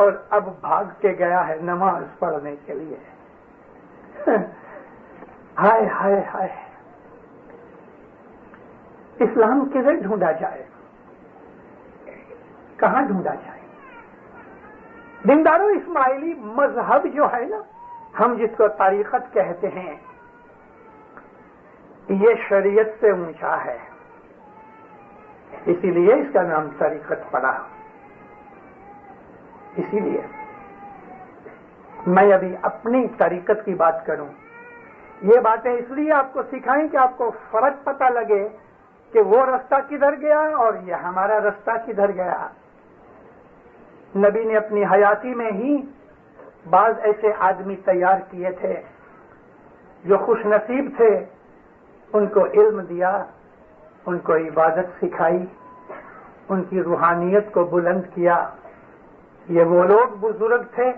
اور اب بھاگ کے گیا ہے نماز پڑھنے کے لیے. ہائے ہائے ہائے, اسلام کدھر ڈھونڈا جائے, کہاں ڈھونڈا جائے؟ دیندارو, اسماعیلی مذہب جو ہے نا, ہم جس کو طریقت کہتے ہیں, یہ شریعت سے اونچا ہے, اسی لیے اس کا نام طریقت پڑا. اسی لیے میں ابھی اپنی طریقت کی بات کروں. یہ باتیں اس لیے آپ کو سکھائیں کہ آپ کو فرق پتہ لگے کہ وہ رستہ کدھر گیا اور یہ ہمارا رستہ کدھر گیا. نبی نے اپنی حیاتی میں ہی بعض ایسے آدمی تیار کیے تھے جو خوش نصیب تھے, ان کو علم دیا, ان کو عبادت سکھائی, ان کی روحانیت کو بلند کیا. یہ وہ لوگ بزرگ تھے,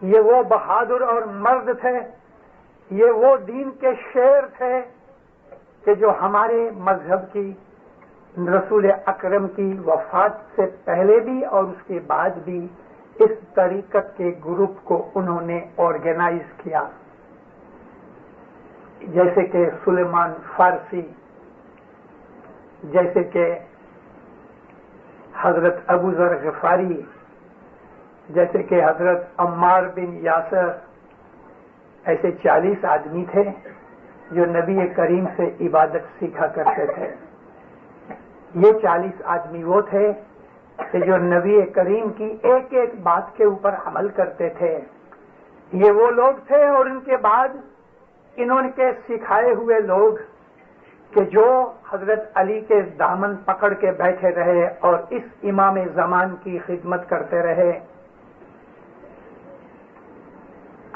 یہ وہ بہادر اور مرد تھے, یہ وہ دین کے شیر تھے کہ جو ہمارے مذہب کی, رسول اکرم کی وفات سے پہلے بھی اور اس کے بعد بھی اس طریقت کے گروپ کو انہوں نے آرگنائز کیا. جیسے کہ سلیمان فارسی, جیسے کہ حضرت ابو ذر غفاری, جیسے کہ حضرت عمار بن یاسر. ایسے 40 آدمی تھے جو نبی کریم سے عبادت سیکھا کرتے تھے. یہ 40 آدمی وہ تھے کہ جو نبی کریم کی ایک ایک بات کے اوپر عمل کرتے تھے. یہ وہ لوگ تھے اور ان کے بعد انہوں کے سکھائے ہوئے لوگ کہ جو حضرت علی کے دامن پکڑ کے بیٹھے رہے اور اس امام زمان کی خدمت کرتے رہے.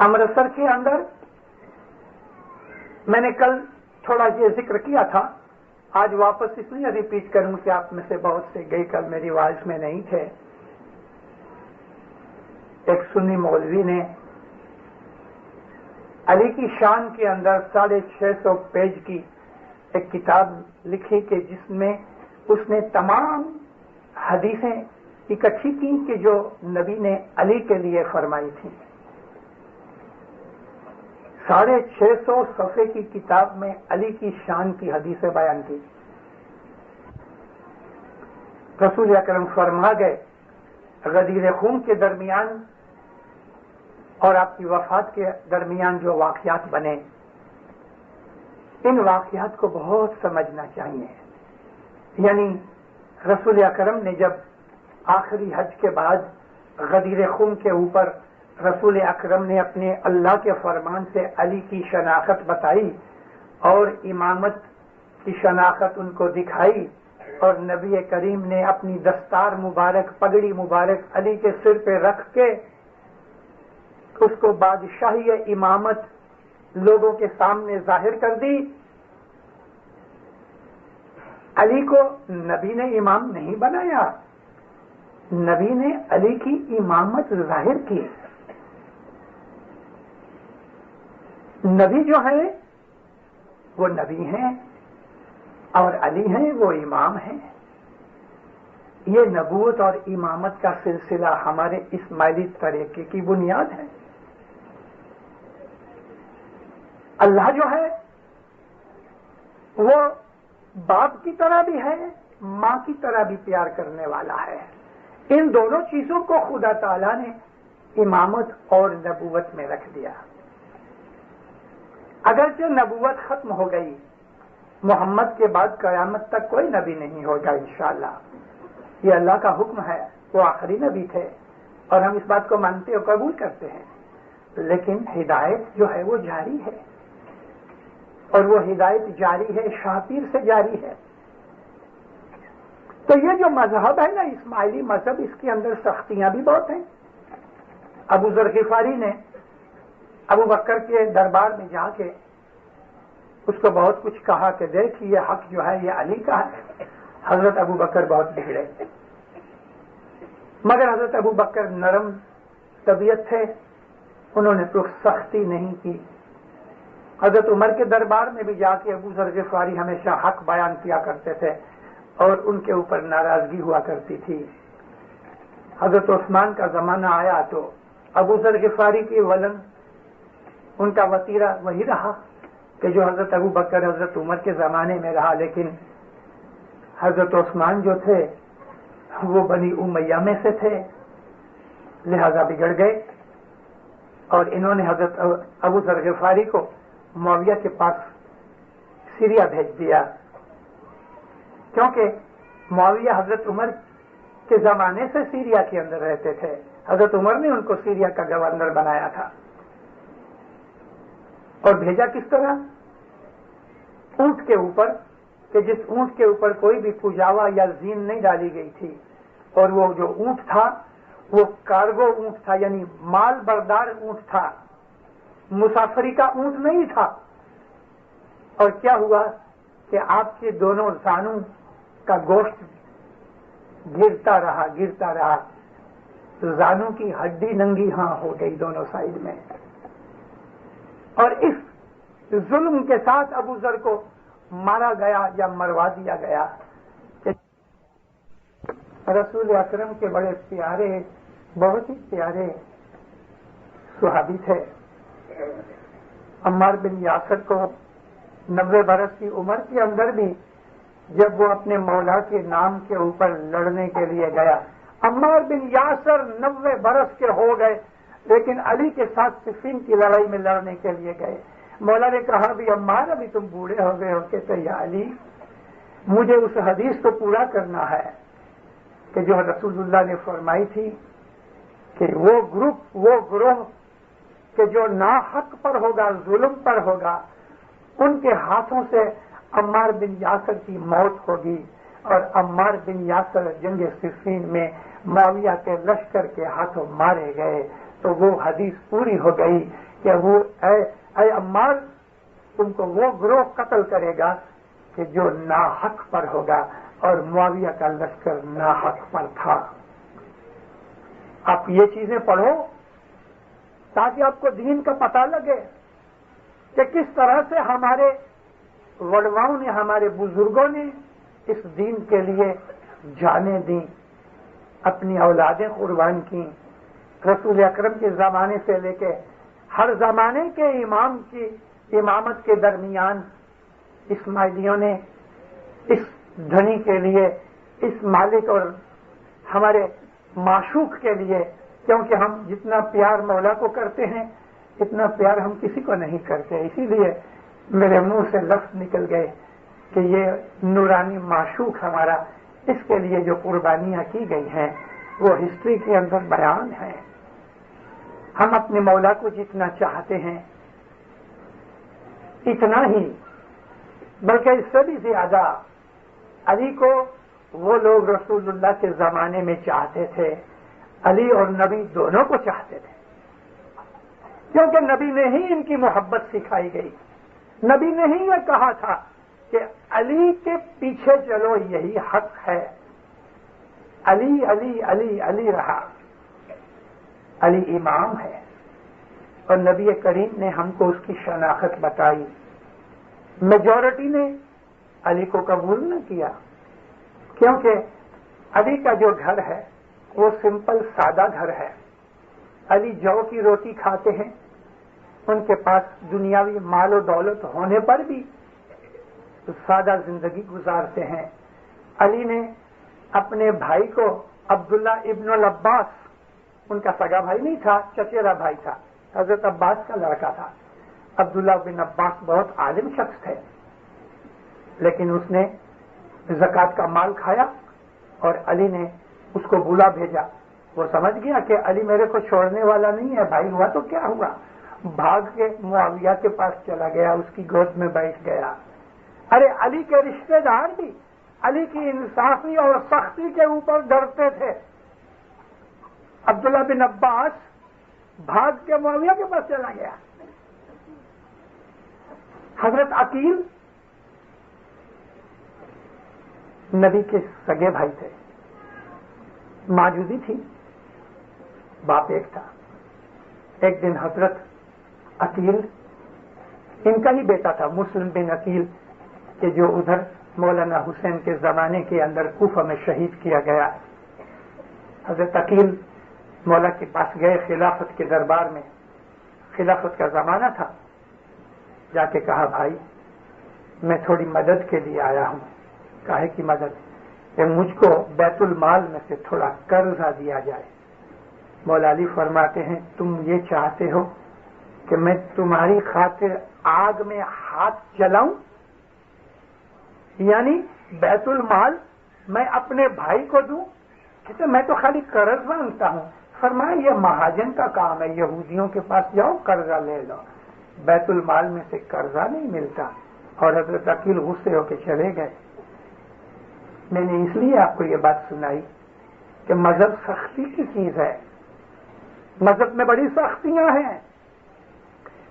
امرتسر کے اندر میں نے کل تھوڑا یہ ذکر کیا تھا, آج واپس اس لیے ریپیٹ کروں کہ آپ میں سے بہت سے گئے کل میری آواز میں نہیں تھے. ایک سنی مولوی نے علی کی شان کے اندر 650 پیج کی ایک کتاب لکھی کہ جس میں اس نے تمام حدیثیں اکٹھی کی کہ جو نبی نے علی کے لیے فرمائی تھی. 650 صفحے کی کتاب میں علی کی شان کی حدیثیں بیان کی. رسول اکرم فرما گئے غدیر خون کے درمیان اور آپ کی وفات کے درمیان جو واقعات بنے, ان واقعات کو بہت سمجھنا چاہیے. یعنی رسول اکرم نے جب آخری حج کے بعد غدیر خون کے اوپر رسول اکرم نے اپنے اللہ کے فرمان سے علی کی شناخت بتائی اور امامت کی شناخت ان کو دکھائی, اور نبی کریم نے اپنی دستار مبارک, پگڑی مبارک علی کے سر پہ رکھ کے اس کو بادشاہی امامت لوگوں کے سامنے ظاہر کر دی. علی کو نبی نے امام نہیں بنایا, نبی نے علی کی امامت ظاہر کی. نبی جو ہے وہ نبی ہیں اور علی ہیں وہ امام ہیں. یہ نبوت اور امامت کا سلسلہ ہمارے اسماعیلی طریقے کی بنیاد ہے. اللہ جو ہے وہ باپ کی طرح بھی ہے, ماں کی طرح بھی پیار کرنے والا ہے. ان دونوں چیزوں کو خدا تعالیٰ نے امامت اور نبوت میں رکھ دیا. اگرچہ نبوت ختم ہو گئی, محمد کے بعد قیامت تک کوئی نبی نہیں ہوگا انشاءاللہ. یہ اللہ کا حکم ہے, وہ آخری نبی تھے اور ہم اس بات کو مانتے اور قبول کرتے ہیں. لیکن ہدایت جو ہے وہ جاری ہے, اور وہ ہدایت جاری ہے, شاہ پیر سے جاری ہے. تو یہ جو مذہب ہے نا اسماعیلی مذہب, اس کے اندر سختیاں بھی بہت ہیں. ابو ذر غفاری نے ابو بکر کے دربار میں جا کے اس کو بہت کچھ کہا کہ دیکھ یہ حق جو ہے یہ علی کا ہے. حضرت ابو بکر بہت بگڑے, مگر حضرت ابو بکر نرم طبیعت تھے, انہوں نے تو سختی نہیں کی. حضرت عمر کے دربار میں بھی جا کے ابو ذر غفاری ہمیشہ حق بیان کیا کرتے تھے اور ان کے اوپر ناراضگی ہوا کرتی تھی. حضرت عثمان کا زمانہ آیا تو ابو ذر غفاری کی ولن ان کا وتیرہ وہی رہا کہ جو حضرت ابو بکر حضرت عمر کے زمانے میں رہا، لیکن حضرت عثمان جو تھے وہ بنی امیہ میں سے تھے، لہذا بگڑ گئے اور انہوں نے حضرت ابو ذر غفاری کو معاویہ کے پاس سیریا بھیج دیا، کیونکہ معاویہ حضرت عمر کے زمانے سے سیریا کے اندر رہتے تھے، حضرت عمر نے ان کو سیریا کا گورنر بنایا تھا۔ اور بھیجا کس طرح؟ اونٹ کے اوپر، کہ جس اونٹ کے اوپر کوئی بھی پجاوا یا زین نہیں ڈالی گئی تھی، اور وہ جو اونٹ تھا وہ کارگو اونٹ تھا، یعنی مال بردار اونٹ تھا، مسافری کا اونٹ نہیں تھا۔ اور کیا ہوا کہ آپ کے دونوں زانوں کا گوشت گرتا رہا، زانوں کی ہڈی ننگی ہاں ہو گئی دونوں سائڈ میں، اور اس ظلم کے ساتھ ابو ذر کو مارا گیا یا مروا دیا گیا۔ رسول اکرم کے بڑے پیارے، بہت ہی پیارے صحابی تھے۔ عمار بن یاسر کو 90 برس کی عمر کے اندر بھی جب وہ اپنے مولا کے نام کے اوپر لڑنے کے لیے گیا، عمار بن یاسر 90 برس کے ہو گئے، لیکن علی کے ساتھ صفین کی لڑائی میں لڑنے کے لیے گئے۔ مولا نے کہا بھی عمار ابھی تم بوڑھے ہو گئے ہو، کہتے یا علی مجھے اس حدیث کو پورا کرنا ہے کہ جو رسول اللہ نے فرمائی تھی کہ وہ گروہ کہ جو ناحق پر ہوگا، ظلم پر ہوگا، ان کے ہاتھوں سے عمار بن یاسر کی موت ہوگی، اور عمار بن یاسر جنگ صفین میں معاویہ کے لشکر کے ہاتھوں مارے گئے۔ تو وہ حدیث پوری ہو گئی کہ وہ اے عمار تم کو وہ گروہ قتل کرے گا کہ جو ناحق پر ہوگا، اور معاویہ کا لشکر ناحق پر تھا۔ آپ یہ چیزیں پڑھو تاکہ آپ کو دین کا پتہ لگے کہ کس طرح سے ہمارے وڈواؤں نے، ہمارے بزرگوں نے اس دین کے لیے جانیں دیں، اپنی اولادیں قربان کی۔ رسول اکرم کے زمانے سے لے کے ہر زمانے کے امام کی امامت کے درمیان اسماعیلیوں نے اس دھنی کے لیے، اس مالک اور ہمارے معشوق کے لیے، کیونکہ ہم جتنا پیار مولا کو کرتے ہیں اتنا پیار ہم کسی کو نہیں کرتے، اسی لیے میرے منہ سے لفظ نکل گئے کہ یہ نورانی معشوق ہمارا، اس کے لیے جو قربانیاں کی گئی ہیں وہ ہسٹری کے اندر بیان ہے۔ ہم اپنے مولا کو جتنا چاہتے ہیں اتنا ہی، بلکہ اس سے بھی زیادہ علی کو وہ لوگ رسول اللہ کے زمانے میں چاہتے تھے، علی اور نبی دونوں کو چاہتے تھے، کیونکہ نبی نے ہی ان کی محبت سکھائی گئی۔ نبی نے ہی یہ کہا تھا کہ علی کے پیچھے چلو، یہی حق ہے۔ علی علی علی علی رہا، علی امام ہے، اور نبی کریم نے ہم کو اس کی شناخت بتائی۔ میجورٹی نے علی کو قبول نہ کیا، کیونکہ علی کا جو گھر ہے وہ سمپل سادہ گھر ہے۔ علی جو کی روٹی کھاتے ہیں، ان کے پاس دنیاوی مال و دولت ہونے پر بھی سادہ زندگی گزارتے ہیں۔ علی نے اپنے بھائی کو عبداللہ ابن العباس، ان کا سگا بھائی نہیں تھا، چچیرا بھائی تھا، حضرت عباس کا لڑکا تھا۔ عبداللہ بن عباس بہت عالم شخص تھے، لیکن اس نے زکوٰۃ کا مال کھایا اور علی نے اس کو بلا بھیجا۔ وہ سمجھ گیا کہ علی میرے کو چھوڑنے والا نہیں ہے، بھائی ہوا تو کیا ہوا، بھاگ کے معاویہ کے پاس چلا گیا، اس کی گود میں بیٹھ گیا۔ ارے علی کے رشتہ دار بھی علی کی انصافی اور سختی کے اوپر ڈرتے تھے۔ عبداللہ بن عباس بھاگ کے معاویہ کے پاس چلا گیا۔ حضرت عقیل نبی کے سگے بھائی تھے، ماجوزی تھی، باپ ایک تھا۔ ایک دن حضرت عقیل، ان کا ہی بیٹا تھا مسلم بن عقیل، کہ جو ادھر مولانا حسین کے زمانے کے اندر کوفہ میں شہید کیا گیا، حضرت عقیل مولا کے پاس گئے خلافت کے دربار میں، خلافت کا زمانہ تھا، جا کے کہا بھائی میں تھوڑی مدد کے لیے آیا ہوں۔ کاہے کی مدد؟ کہ مجھ کو بیت المال میں سے تھوڑا قرضہ دیا جائے۔ مولا علی فرماتے ہیں تم یہ چاہتے ہو کہ میں تمہاری خاطر آگ میں ہاتھ جلاؤں؟ یعنی بیت المال میں اپنے بھائی کو دوں؟ کہتے میں تو خالی قرض مانگتا ہوں۔ فرمایا یہ مہاجن کا کام ہے، یہودیوں کے پاس جاؤ قرضہ لے لو، بیت المال میں سے قرضہ نہیں ملتا۔ اور حضرت عقیل غصے ہو کے چلے گئے۔ میں نے اس لیے آپ کو یہ بات سنائی کہ مذہب سختی کی چیز ہے، مذہب میں بڑی سختیاں ہیں۔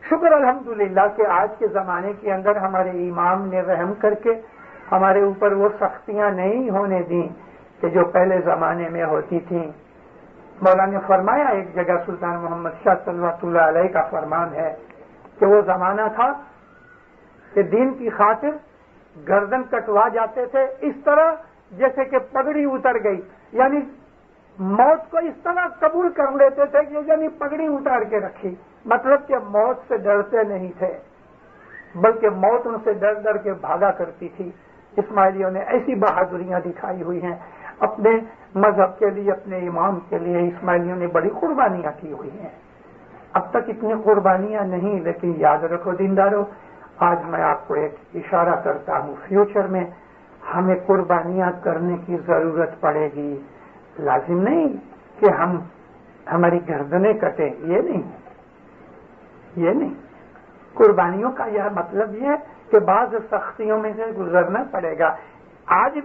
شکر الحمدللہ کہ آج کے زمانے کے اندر ہمارے امام نے رحم کر کے ہمارے اوپر وہ سختیاں نہیں ہونے دیں کہ جو پہلے زمانے میں ہوتی تھیں۔ مولا نے فرمایا ایک جگہ، سلطان محمد شاہ صلی اللہ علیہ کا فرمان ہے کہ وہ زمانہ تھا کہ دین کی خاطر گردن کٹوا جاتے تھے اس طرح جیسے کہ پگڑی اتر گئی، یعنی موت کو اس طرح قبول کر لیتے تھے کہ یعنی پگڑی اتار کے رکھی، مطلب کہ موت سے ڈرتے نہیں تھے بلکہ موت ان سے ڈر ڈر کے بھاگا کرتی تھی۔ اسماعیلیوں نے ایسی بہادریاں دکھائی ہوئی ہیں اپنے مذہب کے لیے، اپنے امام کے لیے۔ اسماعیلیوں نے بڑی قربانیاں کی ہوئی ہیں، اب تک اتنی قربانیاں نہیں، لیکن یاد رکھو دیندارو، آج میں آپ کو ایک اشارہ کرتا ہوں، فیوچر میں ہمیں قربانیاں کرنے کی ضرورت پڑے گی۔ لازم نہیں کہ ہماری گردنیں کٹیں، یہ نہیں۔ قربانیوں کا یہ مطلب یہ ہے کہ بعض سختیوں میں سے گزرنا پڑے گا۔ آج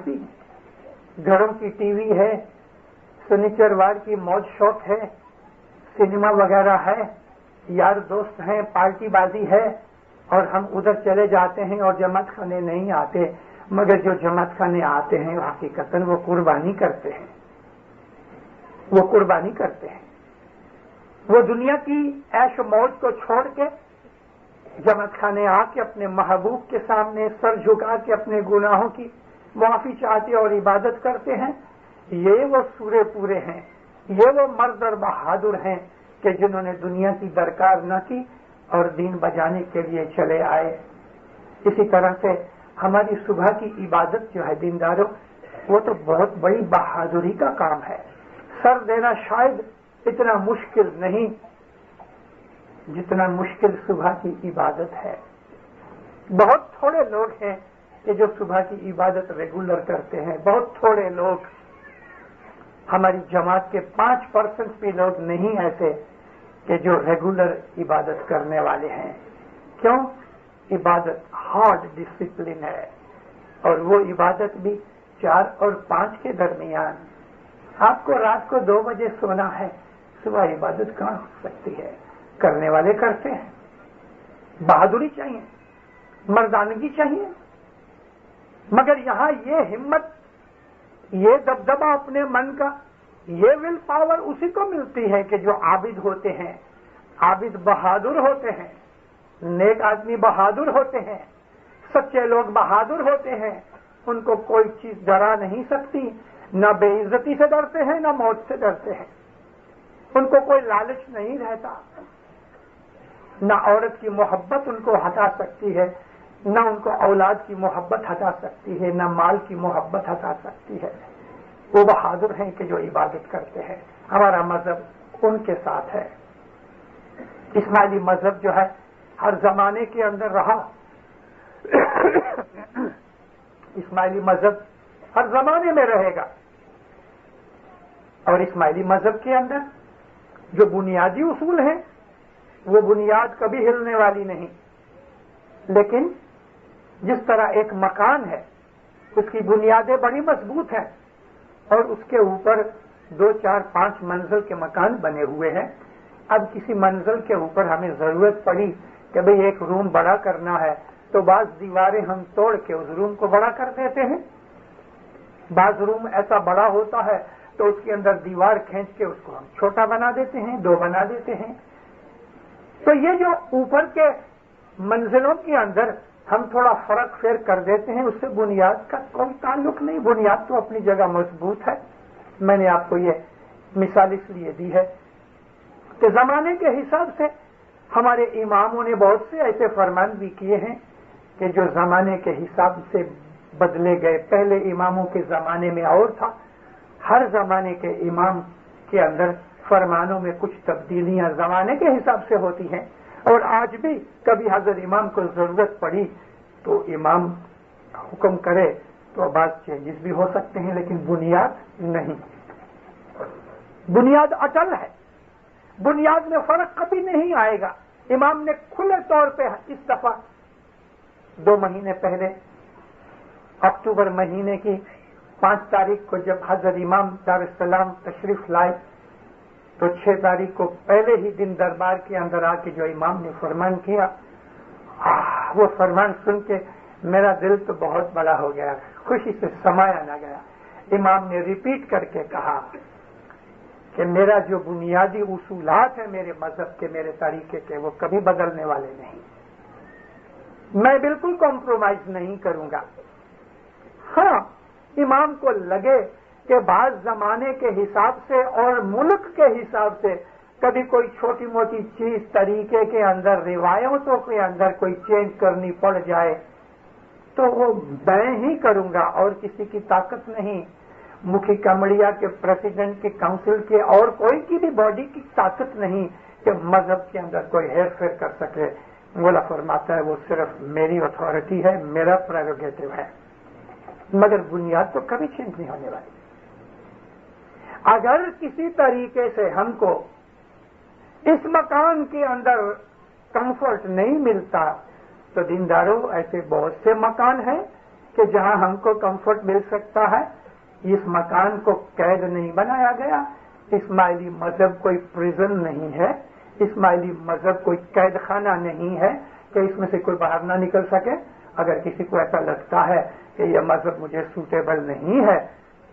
بھی گھروں کی ٹی وی ہے، سنیچروار کی موج شوق ہے، سنیما وغیرہ ہے، یار دوست ہیں، پارٹی بازی ہے، اور ہم ادھر چلے جاتے ہیں اور جماعت خانے نہیں آتے، مگر جو جماعت خانے آتے ہیں حقیقتاً وہ قربانی کرتے ہیں، وہ دنیا کی عیش و موج کو چھوڑ کے جماعت خانے آ کے اپنے محبوب کے سامنے سر جھکا کے اپنے گناہوں کی معافی چاہتے اور عبادت کرتے ہیں۔ یہ وہ سورے پورے ہیں، یہ وہ مرد اور بہادر ہیں کہ جنہوں نے دنیا کی درکار نہ کی اور دین بجانے کے لیے چلے آئے۔ اسی طرح سے ہماری صبح کی عبادت جو ہے دینداروں، وہ تو بہت بڑی بہادری کا کام ہے۔ سر دینا شاید اتنا مشکل نہیں جتنا مشکل صبح کی عبادت ہے۔ بہت تھوڑے لوگ ہیں کہ جو صبح کی عبادت ریگولر کرتے ہیں، بہت تھوڑے لوگ، ہماری جماعت کے 5% بھی لوگ نہیں ایسے کہ جو ریگولر عبادت کرنے والے ہیں۔ کیوں؟ عبادت ہارڈ ڈسپلن ہے، اور وہ عبادت بھی 4 اور 5 کے درمیان۔ آپ کو رات کو 2 بجے سونا ہے، صبح عبادت کہاں ہو سکتی ہے؟ کرنے والے کرتے ہیں، بہادری چاہیے، مردانگی چاہیے، مگر یہاں یہ ہمت، یہ دبدبا اپنے من کا، یہ ول پاور اسی کو ملتی ہے کہ جو عابد ہوتے ہیں، عابد بہادر ہوتے ہیں، نیک آدمی بہادر ہوتے ہیں، سچے لوگ بہادر ہوتے ہیں، ان کو کوئی چیز ڈرا نہیں سکتی، نہ بے عزتی سے ڈرتے ہیں نہ موت سے ڈرتے ہیں، ان کو کوئی لالچ نہیں رہتا، نہ عورت کی محبت ان کو ہٹا سکتی ہے، نہ ان کو اولاد کی محبت ہٹا سکتی ہے، نہ مال کی محبت ہٹا سکتی ہے۔ وہ بہادر ہیں کہ جو عبادت کرتے ہیں۔ ہمارا مذہب ان کے ساتھ ہے۔ اسماعیلی مذہب جو ہے ہر زمانے کے اندر رہا، اسماعیلی مذہب ہر زمانے میں رہے گا، اور اسماعیلی مذہب کے اندر جو بنیادی اصول ہیں وہ بنیاد کبھی ہلنے والی نہیں، لیکن جس طرح ایک مکان ہے اس کی بنیادیں بڑی مضبوط ہیں اور اس کے اوپر 2 4 5 منزل کے مکان بنے ہوئے ہیں۔ اب کسی منزل کے اوپر ہمیں ضرورت پڑی کہ بھئی ایک روم بڑا کرنا ہے تو بعض دیواریں ہم توڑ کے اس روم کو بڑا کر دیتے ہیں، بعض روم ایسا بڑا ہوتا ہے تو اس کے اندر دیوار کھینچ کے اس کو ہم چھوٹا بنا دیتے ہیں، 2 بنا دیتے ہیں۔ تو یہ جو اوپر کے منزلوں کے اندر ہم تھوڑا فرق پھیر کر دیتے ہیں، اس سے بنیاد کا کوئی تعلق نہیں، بنیاد تو اپنی جگہ مضبوط ہے۔ میں نے آپ کو یہ مثال اس لیے دی ہے کہ زمانے کے حساب سے ہمارے اماموں نے بہت سے ایسے فرمان بھی کیے ہیں کہ جو زمانے کے حساب سے بدلے گئے۔ پہلے اماموں کے زمانے میں اور تھا، ہر زمانے کے امام کے اندر فرمانوں میں کچھ تبدیلیاں زمانے کے حساب سے ہوتی ہیں، اور آج بھی کبھی حضرت امام کو ضرورت پڑی تو امام حکم کرے تو بعض چینجز بھی ہو سکتے ہیں، لیکن بنیاد نہیں، بنیاد اٹل ہے، بنیاد میں فرق کبھی نہیں آئے گا۔ امام نے کھلے طور پہ اس دفعہ 2 مہینے پہلے اکتوبر مہینے کی 5 تاریخ کو جب حضرت امام دارالسلام تشریف لائے تو 6 تاریخ کو پہلے ہی دن دربار کے اندر آ کے جو امام نے فرمان کیا، وہ فرمان سن کے میرا دل تو بہت بڑا ہو گیا، خوشی سے سمایا نہ گیا۔ امام نے ریپیٹ کر کے کہا کہ میرا جو بنیادی اصولات ہیں میرے مذہب کے، میرے طریقے کے، وہ کبھی بدلنے والے نہیں، میں بالکل کمپرومائز نہیں کروں گا۔ ہاں، امام کو لگے کہ بعض زمانے کے حساب سے اور ملک کے حساب سے کبھی کوئی چھوٹی موٹی چیز طریقے کے اندر، روایتوں کے اندر کوئی چینج کرنی پڑ جائے تو وہ میں ہی کروں گا، اور کسی کی طاقت نہیں، مکھی کمڑیا کے پریزیڈنٹ کے کاؤنسل کے اور کوئی کی بھی باڈی کی طاقت نہیں کہ مذہب کے اندر کوئی ہیر پھیر کر سکے۔ مولا فرماتا ہے وہ صرف میری اتھارٹی ہے، میرا پریروگیٹو ہے، مگر بنیاد تو کبھی چینج نہیں ہونے والی۔ اگر کسی طریقے سے ہم کو اس مکان کے اندر کمفرٹ نہیں ملتا تو دینداروں ایسے بہت سے مکان ہیں کہ جہاں ہم کو کمفرٹ مل سکتا ہے۔ اس مکان کو قید نہیں بنایا گیا، اسماعیلی مذہب کوئی پریزن نہیں ہے، اسماعیلی مذہب کوئی قید خانہ نہیں ہے کہ اس میں سے کوئی باہر نہ نکل سکے۔ اگر کسی کو ایسا لگتا ہے کہ یہ مذہب مجھے سوٹیبل نہیں ہے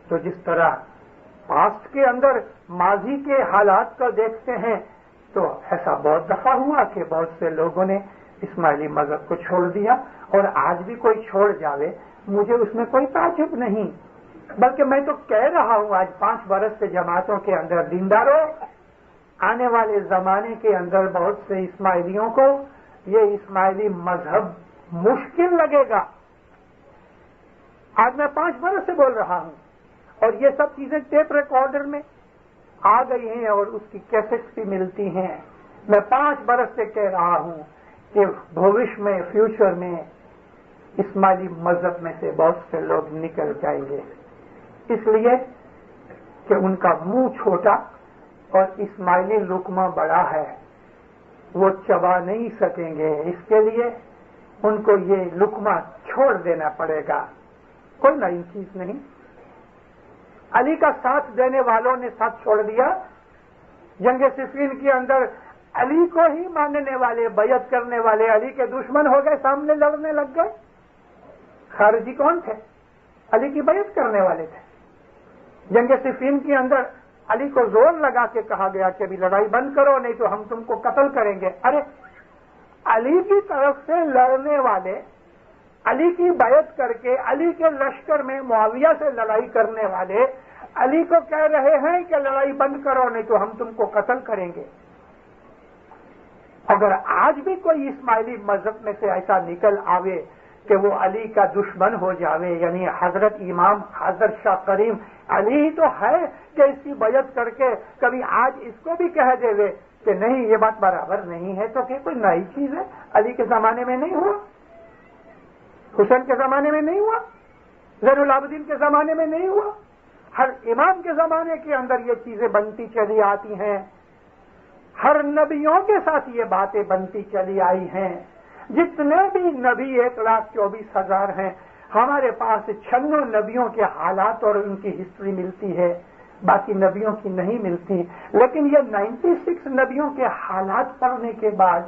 تو جس طرح پاسٹ کے اندر ماضی کے حالات کو دیکھتے ہیں تو ایسا بہت دفعہ ہوا کہ بہت سے لوگوں نے اسماعیلی مذہب کو چھوڑ دیا، اور آج بھی کوئی چھوڑ جاوے مجھے اس میں کوئی تعجب نہیں، بلکہ میں تو کہہ رہا ہوں آج 5 برس سے جماعتوں کے اندر دینداروں، آنے والے زمانے کے اندر بہت سے اسماعیلیوں کو یہ اسماعیلی مذہب مشکل لگے گا۔ آج میں 5 برس سے بول رہا ہوں، اور یہ سب چیزیں ٹیپ ریکارڈر میں آ گئی ہیں اور اس کی کیسٹس بھی ملتی ہیں۔ میں 5 برس سے کہہ رہا ہوں کہ بھوش میں، فیوچر میں اسماعیلی مذہب میں سے بہت سے لوگ نکل جائیں گے، اس لیے کہ ان کا منہ چھوٹا اور اسماعیلی لقمہ بڑا ہے، وہ چبا نہیں سکیں گے، اس کے لیے ان کو یہ لقمہ چھوڑ دینا پڑے گا۔ کوئی نئی چیز نہیں، علی کا ساتھ دینے والوں نے ساتھ چھوڑ دیا، جنگ صفین کے اندر علی کو ہی ماننے والے، بیعت کرنے والے علی کے دشمن ہو گئے، سامنے لڑنے لگ گئے۔ خارجی کون تھے؟ علی کی بیعت کرنے والے تھے۔ جنگ صفین کے اندر علی کو زور لگا کے کہا گیا کہ ابھی لڑائی بند کرو نہیں تو ہم تم کو قتل کریں گے۔ ارے علی کی طرف سے لڑنے والے، علی کی بیعت کر کے علی کے لشکر میں معاویہ سے لڑائی کرنے والے علی کو کہہ رہے ہیں کہ لڑائی بند کرو نہیں تو ہم تم کو قتل کریں گے۔ اگر آج بھی کوئی اسماعیلی مذہب میں سے ایسا نکل آوے کہ وہ علی کا دشمن ہو جاوے، یعنی حضرت امام حضرت شاہ کریم علی ہی تو ہے کہ اس کی بیعت کر کے کبھی آج اس کو بھی کہہ دے کہ نہیں یہ بات برابر نہیں ہے، تو کہ کوئی نئی چیز ہے؟ علی کے زمانے میں نہیں ہوا، حسین کے زمانے میں نہیں ہوا، زین العابدین کے زمانے میں نہیں ہوا، ہر امام کے زمانے کے اندر یہ چیزیں بنتی چلی آتی ہیں، ہر نبیوں کے ساتھ یہ باتیں بنتی چلی آئی ہیں۔ جتنے بھی نبی 1,24,000 ہیں، ہمارے پاس 96 نبیوں کے حالات اور ان کی ہسٹری ملتی ہے، باقی نبیوں کی نہیں ملتی۔ لیکن یہ 96 نبیوں کے حالات پڑھنے کے بعد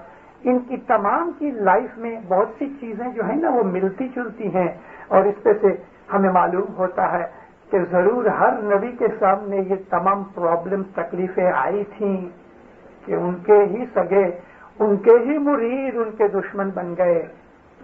ان کی تمام کی لائف میں بہت سی چیزیں جو ہیں نا وہ ملتی جلتی ہیں، اور اس پہ سے ہمیں معلوم ہوتا ہے کہ ضرور ہر نبی کے سامنے یہ تمام پرابلم تکلیفیں آئی تھیں کہ ان کے ہی سگے، ان کے ہی مرید ان کے دشمن بن گئے،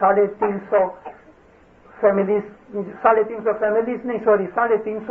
350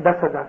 10,000।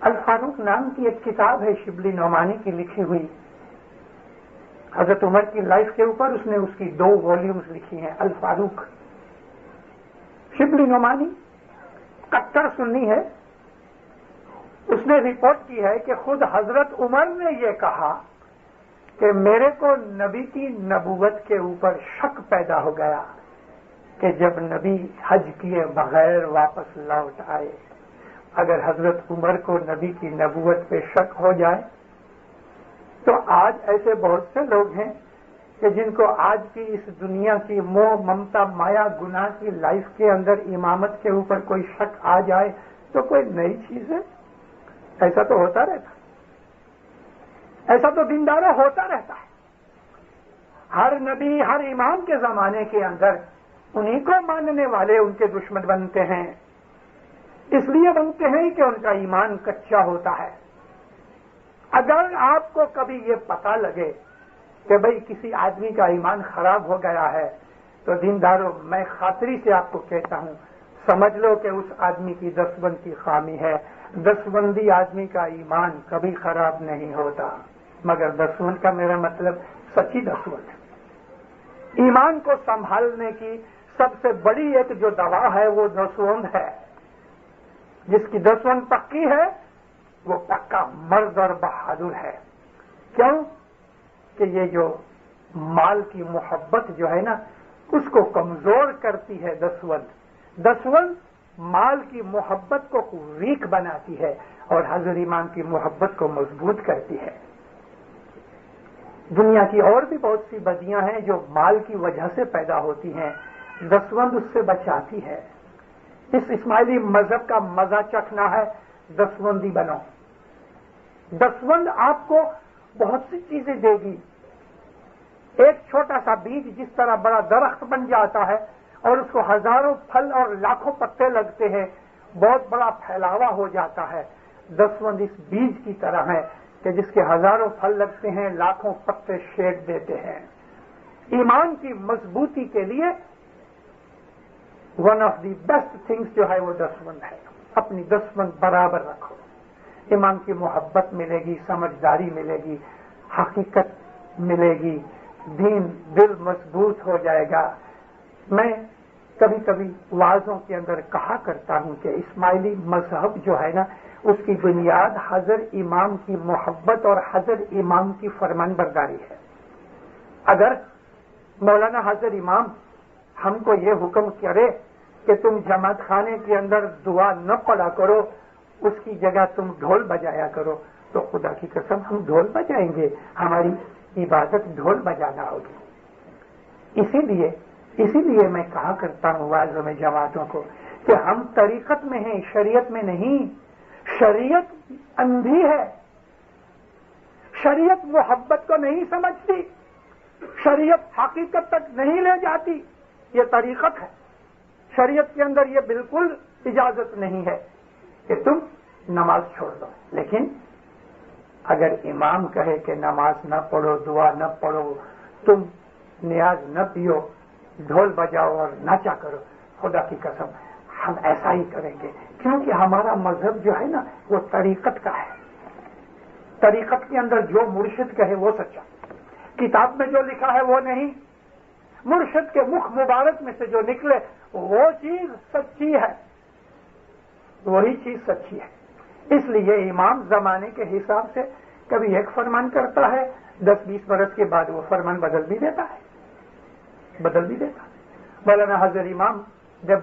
الفاروق نام کی ایک کتاب ہے شبلی نعمانی کی لکھی ہوئی، حضرت عمر کی لائف کے اوپر اس نے اس کی 2 والیومز لکھی ہیں. الفاروق شبلی نعمانی کٹر سنی ہے. اس نے رپورٹ کی ہے کہ خود حضرت عمر نے یہ کہا کہ میرے کو نبی کی نبوت کے اوپر شک پیدا ہو گیا کہ جب نبی حج کیے بغیر واپس لوٹ آئے. اگر حضرت عمر کو نبی کی نبوت پہ شک ہو جائے تو آج ایسے بہت سے لوگ ہیں کہ جن کو آج کی اس دنیا کی موہ ممتا مایا گناہ کی لائف کے اندر امامت کے اوپر کوئی شک آ جائے تو کوئی نئی چیز ہے. ایسا تو ہوتا رہتا ہے، ایسا تو دیندارا ہوتا رہتا ہے. ہر نبی ہر امام کے زمانے کے اندر انہی کو ماننے والے ان کے دشمن بنتے ہیں. اس لیے بنتے ہیں کہ ان کا ایمان کچا ہوتا ہے. اگر آپ کو کبھی یہ پتہ لگے کہ بھئی کسی آدمی کا ایمان خراب ہو گیا ہے تو دینداروں میں خاطری سے آپ کو کہتا ہوں سمجھ لو کہ اس آدمی کی دستبند کی خامی ہے. دستبندی آدمی کا ایمان کبھی خراب نہیں ہوتا، مگر دستبند کا میرا مطلب سچی دستبند ہے. ایمان کو سنبھالنے کی سب سے بڑی ایک جو دوا ہے وہ دستبند ہے. جس کی دستبند پکی ہے وہ پکا مرد اور بہادر ہے. کیوں کہ یہ جو مال کی محبت جو ہے نا اس کو کمزور کرتی ہے دستبند. دستبند مال کی محبت کو ویک بناتی ہے اور حضرت امام کی محبت کو مضبوط کرتی ہے. دنیا کی اور بھی بہت سی بدیاں ہیں جو مال کی وجہ سے پیدا ہوتی ہیں، دستبند اس سے بچاتی ہے. اس اسماعیلی مذہب کا مزہ چکھنا ہے، دستبندی بنو. دستبند آپ کو بہت سی چیزیں دے گی. ایک چھوٹا سا بیج جس طرح بڑا درخت بن جاتا ہے اور اس کو ہزاروں پھل اور لاکھوں پتے لگتے ہیں، بہت بڑا پھیلاوا ہو جاتا ہے. دستبند اس بیج کی طرح ہے کہ جس کے ہزاروں پھل لگتے ہیں، لاکھوں پتے شیڈ دیتے ہیں. ایمان کی مضبوطی کے لیے one of the best things جو ہے وہ دستبند ہے. اپنی دستبند برابر رکھو. ایمان کی محبت ملے گی، سمجھداری ملے گی، حقیقت ملے گی، دین دل مضبوط ہو جائے گا. میں کبھی کبھی وعظوں کے اندر کہا کرتا ہوں کہ اسماعیلی مذہب جو ہے نا اس کی بنیاد حضرت امام کی محبت اور حضرت امام کی فرمان برداری ہے. اگر مولانا حضرت امام ہم کو یہ حکم کرے کہ تم جماعت خانے کے اندر دعا نہ پڑھا کرو، اس کی جگہ تم ڈھول بجایا کرو، تو خدا کی قسم ہم ڈھول بجائیں گے. ہماری عبادت ڈھول بجانا ہوگی. اسی لیے میں کہا کرتا ہوں واعظوں میں جماعتوں کو کہ ہم طریقت میں ہیں، شریعت میں نہیں. شریعت اندھی ہے، شریعت محبت کو نہیں سمجھتی، شریعت حقیقت تک نہیں لے جاتی. یہ طریقت ہے. شریعت کے اندر یہ بالکل اجازت نہیں ہے کہ تم نماز چھوڑ دو. لیکن اگر امام کہے کہ نماز نہ پڑھو، دعا نہ پڑھو، تم نیاز نہ پیو، ڈھول بجاؤ اور ناچا کرو، خدا کی قسم ہم ایسا ہی کریں گے. کیونکہ ہمارا مذہب جو ہے نا وہ طریقت کا ہے. طریقت کے اندر جو مرشد کہے وہ سچا، کتاب میں جو لکھا ہے وہ نہیں، مرشد کے مخ مبارک میں سے جو نکلے وہ چیز سچی ہے، وہی چیز سچی ہے. اس لیے امام زمانے کے حساب سے کبھی ایک فرمان کرتا ہے، 10-20 برس کے بعد وہ فرمان بدل بھی دیتا ہے. مولانا حضرت امام جب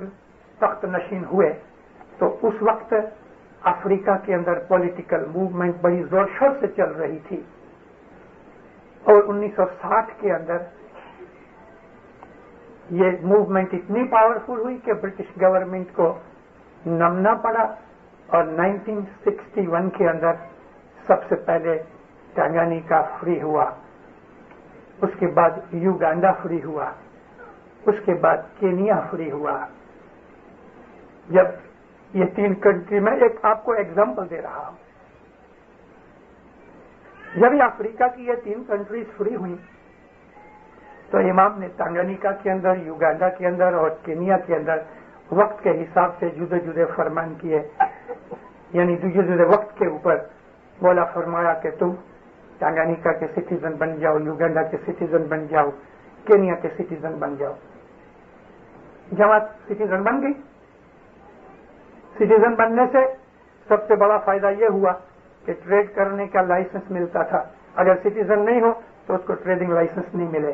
تخت نشین ہوئے تو اس وقت افریقہ کے اندر پولیٹیکل موومنٹ بڑی زور شور سے چل رہی تھی، اور 1960 کے اندر یہ موومنٹ اتنی پاورفل ہوئی کہ برٹش گورنمنٹ کو نمنا پڑا، اور 1961 کے اندر سب سے پہلے ٹنگانیکا فری ہوا، اس کے بعد یوگانڈا فری ہوا، اس کے بعد کینیا فری ہوا. جب یہ 3 کنٹری میں ایک آپ کو ایگزامپل دے رہا ہوں، جب یہ افریقہ کی یہ 3 کنٹریز فری ہوئی تو امام نے ٹنگانیکا کے اندر، یوگانڈا کے اندر اور کینیا کے اندر وقت کے حساب سے جدے جدے فرمان کیے. یعنی دوسرے وقت کے اوپر مولا فرمایا کہ تم ٹانگانیکا کے سٹیزن بن جاؤ، یوگنڈا کے سٹیزن بن جاؤ، کینیا کے سٹیزن بن جاؤ. جماعت سٹیزن بن گئی. سٹیزن بننے سے سب سے بڑا فائدہ یہ ہوا کہ ٹریڈ کرنے کا لائسنس ملتا تھا. اگر سٹیزن نہیں ہو تو اس کو ٹریڈنگ لائسنس نہیں ملے.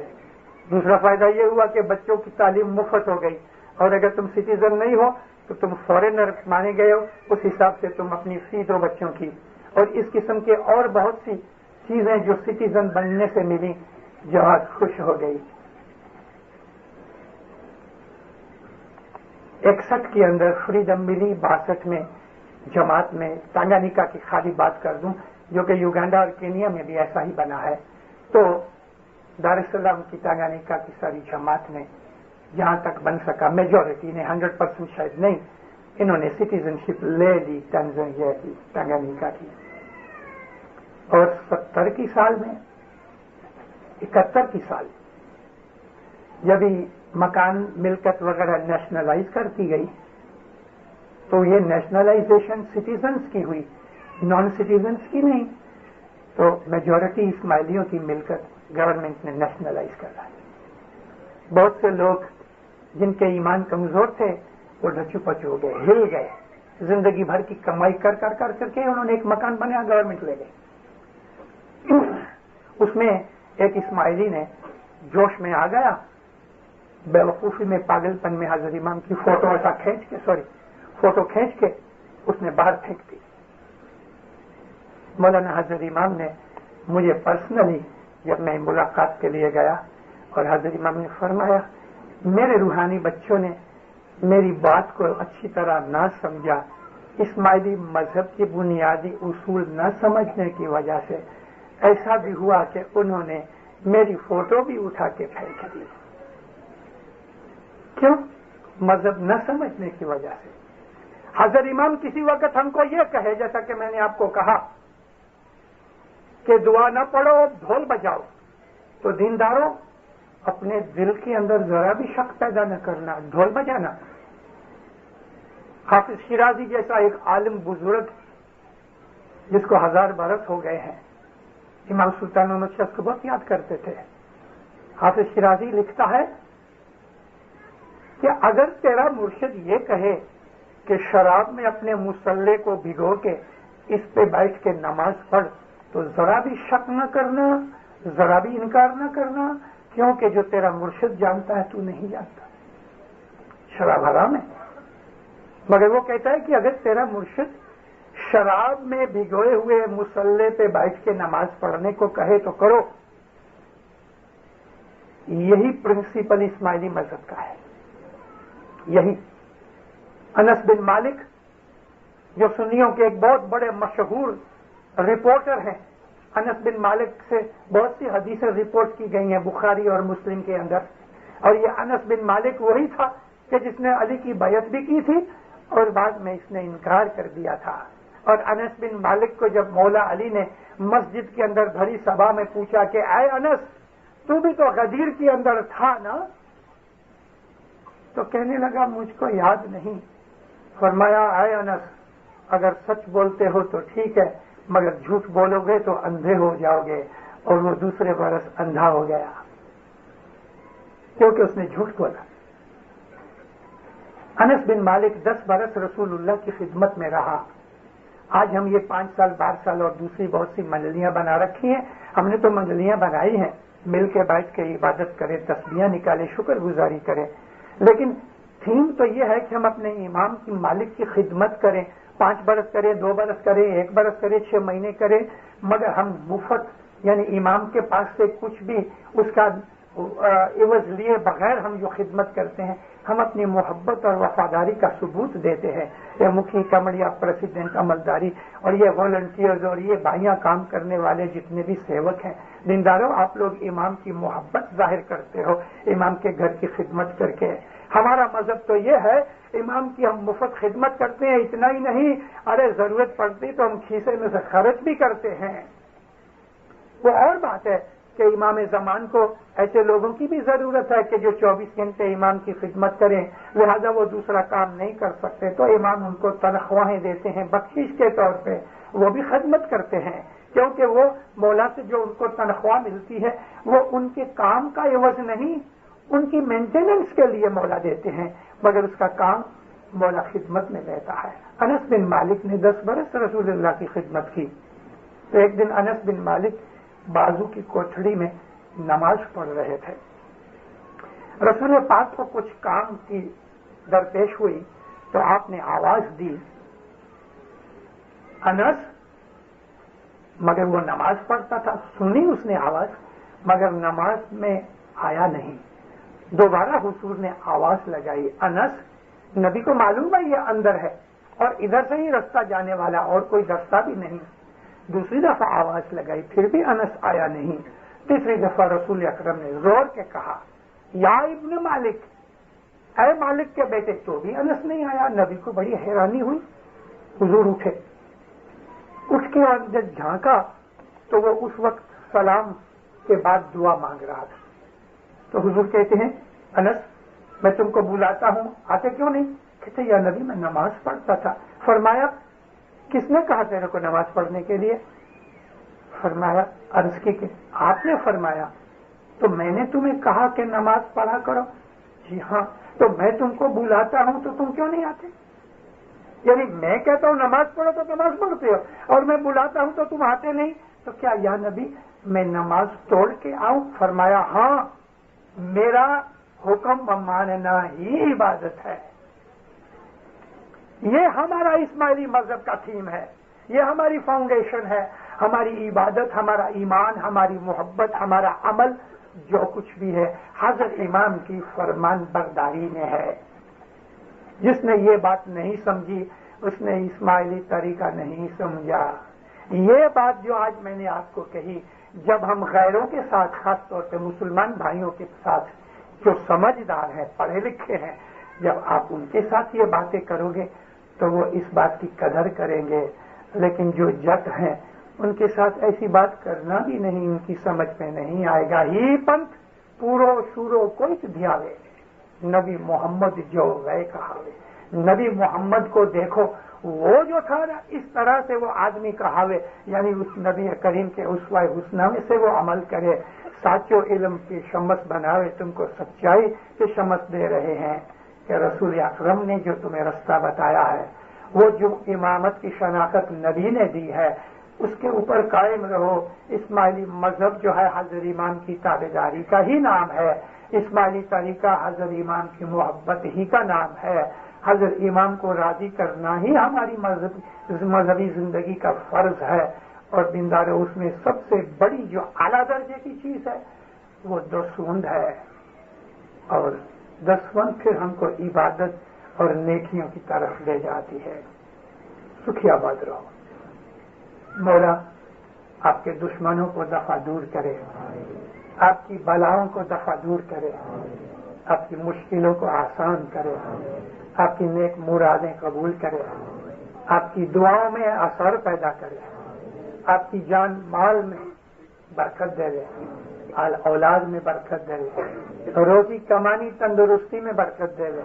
دوسرا فائدہ یہ ہوا کہ بچوں کی تعلیم مفت ہو گئی، اور اگر تم سٹیزن نہیں ہو تو تم فورینر مانے گئے ہو، اس حساب سے تم اپنی فی دو بچوں کی. اور اس قسم کے اور بہت سی چیزیں جو سٹیزن بننے سے ملی، جماعت خوش ہو گئی. 61 کے اندر فریڈم ملی، 62 میں جماعت میں ٹانگانیکا کی خالی بات کر دوں جو کہ یوگنڈا اور کینیا میں بھی ایسا ہی بنا ہے. تو دار السلام کی ٹانگانیکا کی ساری جماعت نے جہاں تک بن سکا، میجورٹی نے 100% شاید نہیں، انہوں نے سٹیزن شپ لے لی تنزانیہ کی، ٹانگانیکا کی. اور 70 کی سال میں 71 کی سال جب ہی مکان ملکت وغیرہ نیشنلائز کر دی گئی تو یہ نیشنلائزیشن سٹیزنز کی ہوئی، نان سٹیزنز کی نہیں. تو میجورٹی اسماعیلیوں کی ملکت گورنمنٹ نے نیشنلائز کر رہا ہے. بہت سے لوگ جن کے ایمان کمزور تھے وہ ڈچو پچو ہو گئے، ہل گئے. زندگی بھر کی کمائی کر کے انہوں نے ایک مکان بنایا، گورنمنٹ لے گئی. اس میں ایک اسماعیلی نے جوش میں آ گیا، بے وقوفی میں، پاگل پن میں حضرت امام کی فوٹو کھینچ کے اس نے باہر پھینک دی. مولانا حضرت امام نے مجھے پرسنلی جب میں ملاقات کے لیے گیا اور حضرت امام نے فرمایا میرے روحانی بچوں نے میری بات کو اچھی طرح نہ سمجھا، اسماعیلی مذہب کے بنیادی اصول نہ سمجھنے کی وجہ سے ایسا بھی ہوا کہ انہوں نے میری فوٹو بھی اٹھا کے پھینک دی. کیوں؟ مذہب نہ سمجھنے کی وجہ سے. حضرت امام کسی وقت ہم کو یہ کہے، جیسا کہ میں نے آپ کو کہا کہ دعا نہ پڑھو ڈھول بجاؤ، تو دینداروں اپنے دل کے اندر ذرا بھی شک پیدا نہ کرنا، ڈھول بجانا. حافظ شیرازی جیسا ایک عالم بزرگ جس کو 1000 برس ہو گئے ہیں، امام سلطان محمد شاہ کو بہت یاد کرتے تھے. حافظ شیرازی لکھتا ہے کہ اگر تیرا مرشد یہ کہے کہ شراب میں اپنے مصلے کو بھگو کے اس پہ بیٹھ کے نماز پڑھ تو ذرا بھی شک نہ کرنا، ذرا بھی انکار نہ کرنا، کیونکہ جو تیرا مرشد جانتا ہے تو نہیں جانتا. شراب حرام ہے، مگر وہ کہتا ہے کہ اگر تیرا مرشد شراب میں بھگوئے ہوئے مصلے پہ بیٹھ کے نماز پڑھنے کو کہے تو کرو. یہی پرنسپل اسماعیلی مذہب کا ہے. یہی انس بن مالک جو سنیوں کے ایک بہت بڑے مشہور رپورٹر ہیں، انس بن مالک سے بہت سی حدیثیں رپورٹ کی گئی ہیں بخاری اور مسلم کے اندر. اور یہ انس بن مالک وہی تھا کہ جس نے علی کی بیعت بھی کی تھی اور بعد میں اس نے انکار کر دیا تھا. اور انس بن مالک کو جب مولا علی نے مسجد کے اندر بھری سبھا میں پوچھا کہ اے انس تو بھی تو غدیر کے اندر تھا نا، تو کہنے لگا مجھ کو یاد نہیں. فرمایا اے انس اگر سچ بولتے ہو تو ٹھیک ہے، مگر جھوٹ بولو گے تو اندھے ہو جاؤ گے. اور وہ دوسرے برس اندھا ہو گیا کیونکہ اس نے جھوٹ بولا. انس بن مالک 10 برس رسول اللہ کی خدمت میں رہا. آج ہم یہ 5 سال 12 سال اور دوسری بہت سی منڈلیاں بنا رکھی ہیں. ہم نے تو منڈلیاں بنائی ہیں، مل کے بیٹھ کے عبادت کریں، تسبیحاں نکالیں، شکر گزاری کریں، لیکن تھیم تو یہ ہے کہ ہم اپنے امام کی مالک کی خدمت کریں. 5 برس کریں، 2 برس کریں، 1 برس کریں، 6 مہینے کریں، مگر ہم مفت یعنی امام کے پاس سے کچھ بھی اس کا عوض لیے بغیر ہم جو خدمت کرتے ہیں، ہم اپنی محبت اور وفاداری کا ثبوت دیتے ہیں. یہ مکھی کمڑیا پریسیڈنٹ عملداری اور یہ والنٹیئرز اور یہ بھائیاں کام کرنے والے جتنے بھی سیوک ہیں، دینداروں آپ لوگ امام کی محبت ظاہر کرتے ہو امام کے گھر کی خدمت کر کے. ہمارا مذہب تو یہ ہے امام کی ہم مفت خدمت کرتے ہیں. اتنا ہی نہیں، ارے ضرورت پڑتی تو ہم کھیسے میں سے خرچ بھی کرتے ہیں. وہ اور بات ہے کہ امام زمان کو ایسے لوگوں کی بھی ضرورت ہے کہ جو 24 گھنٹے امام کی خدمت کریں، لہذا وہ دوسرا کام نہیں کر سکتے تو امام ان کو تنخواہیں دیتے ہیں بخشش کے طور پہ، وہ بھی خدمت کرتے ہیں، کیونکہ وہ مولا سے جو ان کو تنخواہ ملتی ہے وہ ان کے کام کا عوض نہیں، ان کی مینٹیننس کے لیے مولا دیتے ہیں، مگر اس کا کام مولا خدمت میں لیتا ہے۔ انس بن مالک نے 10 برس رسول اللہ کی خدمت کی، تو ایک دن انس بن مالک بازو کی کوٹھڑی میں نماز پڑھ رہے تھے، رسول پاک کو کچھ کام کی درپیش ہوئی تو آپ نے آواز دی انس، مگر وہ نماز پڑھتا تھا، سنی اس نے آواز مگر نماز میں آیا نہیں۔ دوبارہ حضور نے آواز لگائی انس، نبی کو معلوم ہے یہ اندر ہے اور ادھر سے ہی رستہ جانے والا اور کوئی رستہ بھی نہیں۔ دوسری دفعہ آواز لگائی پھر بھی انس آیا نہیں۔ تیسری دفعہ رسول اکرم نے زور کے کہا یا ابن مالک، اے مالک کے بیٹے، تو بھی انس نہیں آیا۔ نبی کو بڑی حیرانی ہوئی، حضور اٹھے، اٹھ کے جب جھانکا تو وہ اس وقت سلام کے بعد دعا مانگ رہا تھا۔ تو حضور کہتے ہیں انس میں تم کو بلاتا ہوں، آتے کیوں نہیں؟ کہتے یا نبی میں نماز پڑھتا تھا۔ فرمایا کس نے کہا تیرے کو نماز پڑھنے کے لیے؟ فرمایا عرض کی کہ آپ نے فرمایا، تو میں نے تمہیں کہا کہ نماز پڑھا کرو۔ جی ہاں، تو میں تم کو بلاتا ہوں تو تم کیوں نہیں آتے؟ یعنی میں کہتا ہوں نماز پڑھو تو نماز پڑھتے ہو اور میں بلاتا ہوں تو تم آتے نہیں، تو کیا یا نبی میں نماز توڑ کے آؤں؟ فرمایا ہاں، میرا حکم ماننا ہی عبادت ہے۔ یہ ہمارا اسماعیلی مذہب کا تھیم ہے، یہ ہماری فاؤنڈیشن ہے، ہماری عبادت، ہمارا ایمان، ہماری محبت، ہمارا عمل جو کچھ بھی ہے حضرت امام کی فرمان برداری میں ہے۔ جس نے یہ بات نہیں سمجھی اس نے اسماعیلی طریقہ نہیں سمجھا۔ یہ بات جو آج میں نے آپ کو کہی، جب ہم غیروں کے ساتھ، خاص طور پہ مسلمان بھائیوں کے ساتھ جو سمجھدار ہیں، پڑھے لکھے ہیں، جب آپ ان کے ساتھ یہ باتیں کرو گے تو وہ اس بات کی قدر کریں گے، لیکن جو جٹ ہیں ان کے ساتھ ایسی بات کرنا بھی نہیں، ان کی سمجھ میں نہیں آئے گا۔ ہی پنتھ پورو شورو کوئی دھیاوے، نبی محمد جو گئے کہاوے۔ نبی محمد کو دیکھو، وہ جو تھا نا اس طرح سے وہ آدمی کہاوے، یعنی اس نبی کریم کے اسوہ حسنہ میں سے وہ عمل کرے، سچو علم کی شمس بناوے، تم کو سچائی کی شمس دے رہے ہیں کہ رسول اکرم نے جو تمہیں رستہ بتایا ہے، وہ جو امامت کی شناخت نبی نے دی ہے اس کے اوپر قائم رہو۔ اسماعیلی مذہب جو ہے حضرت امام کی تابعداری کا ہی نام ہے، اسماعیلی طریقہ حضرت امام کی محبت ہی کا نام ہے، حضرت امام کو راضی کرنا ہی ہماری مذہبی زندگی کا فرض ہے، اور دیندار اس میں سب سے بڑی جو اعلیٰ درجے کی چیز ہے وہ دسوند ہے، اور دسوند پھر ہم کو عبادت اور نیکیوں کی طرف لے جاتی ہے۔ سکھی آباد رہو۔ مولا آپ کے دشمنوں کو دفع دور کرے، آپ کی بلاؤں کو دفع دور کرے، آپ کی مشکلوں کو آسان کرے، آپ کی نیک مرادیں قبول کرے، آپ کی دعاؤں میں اثر پیدا کرے، آپ کی جان مال میں برکت دے دے، اولاد میں برکت دے دے، روزی کمانی تندرستی میں برکت دے دے،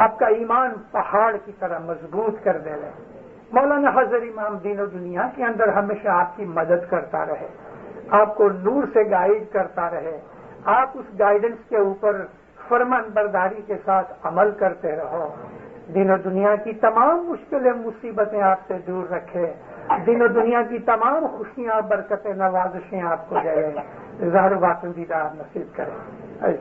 آپ کا ایمان پہاڑ کی طرح مضبوط کر دے دے۔ مولانا حضرت امام دین و دنیا کے اندر ہمیشہ آپ کی مدد کرتا رہے، آپ کو نور سے گائیڈ کرتا رہے، آپ اس گائیڈنس کے اوپر فرمان برداری کے ساتھ عمل کرتے رہو۔ دین و دنیا کی تمام مشکلیں مصیبتیں آپ سے دور رکھے، دین و دنیا کی تمام خوشیاں برکتیں نوازشیں آپ کو دے، ظاہر باطن دیدار نصیب کرے۔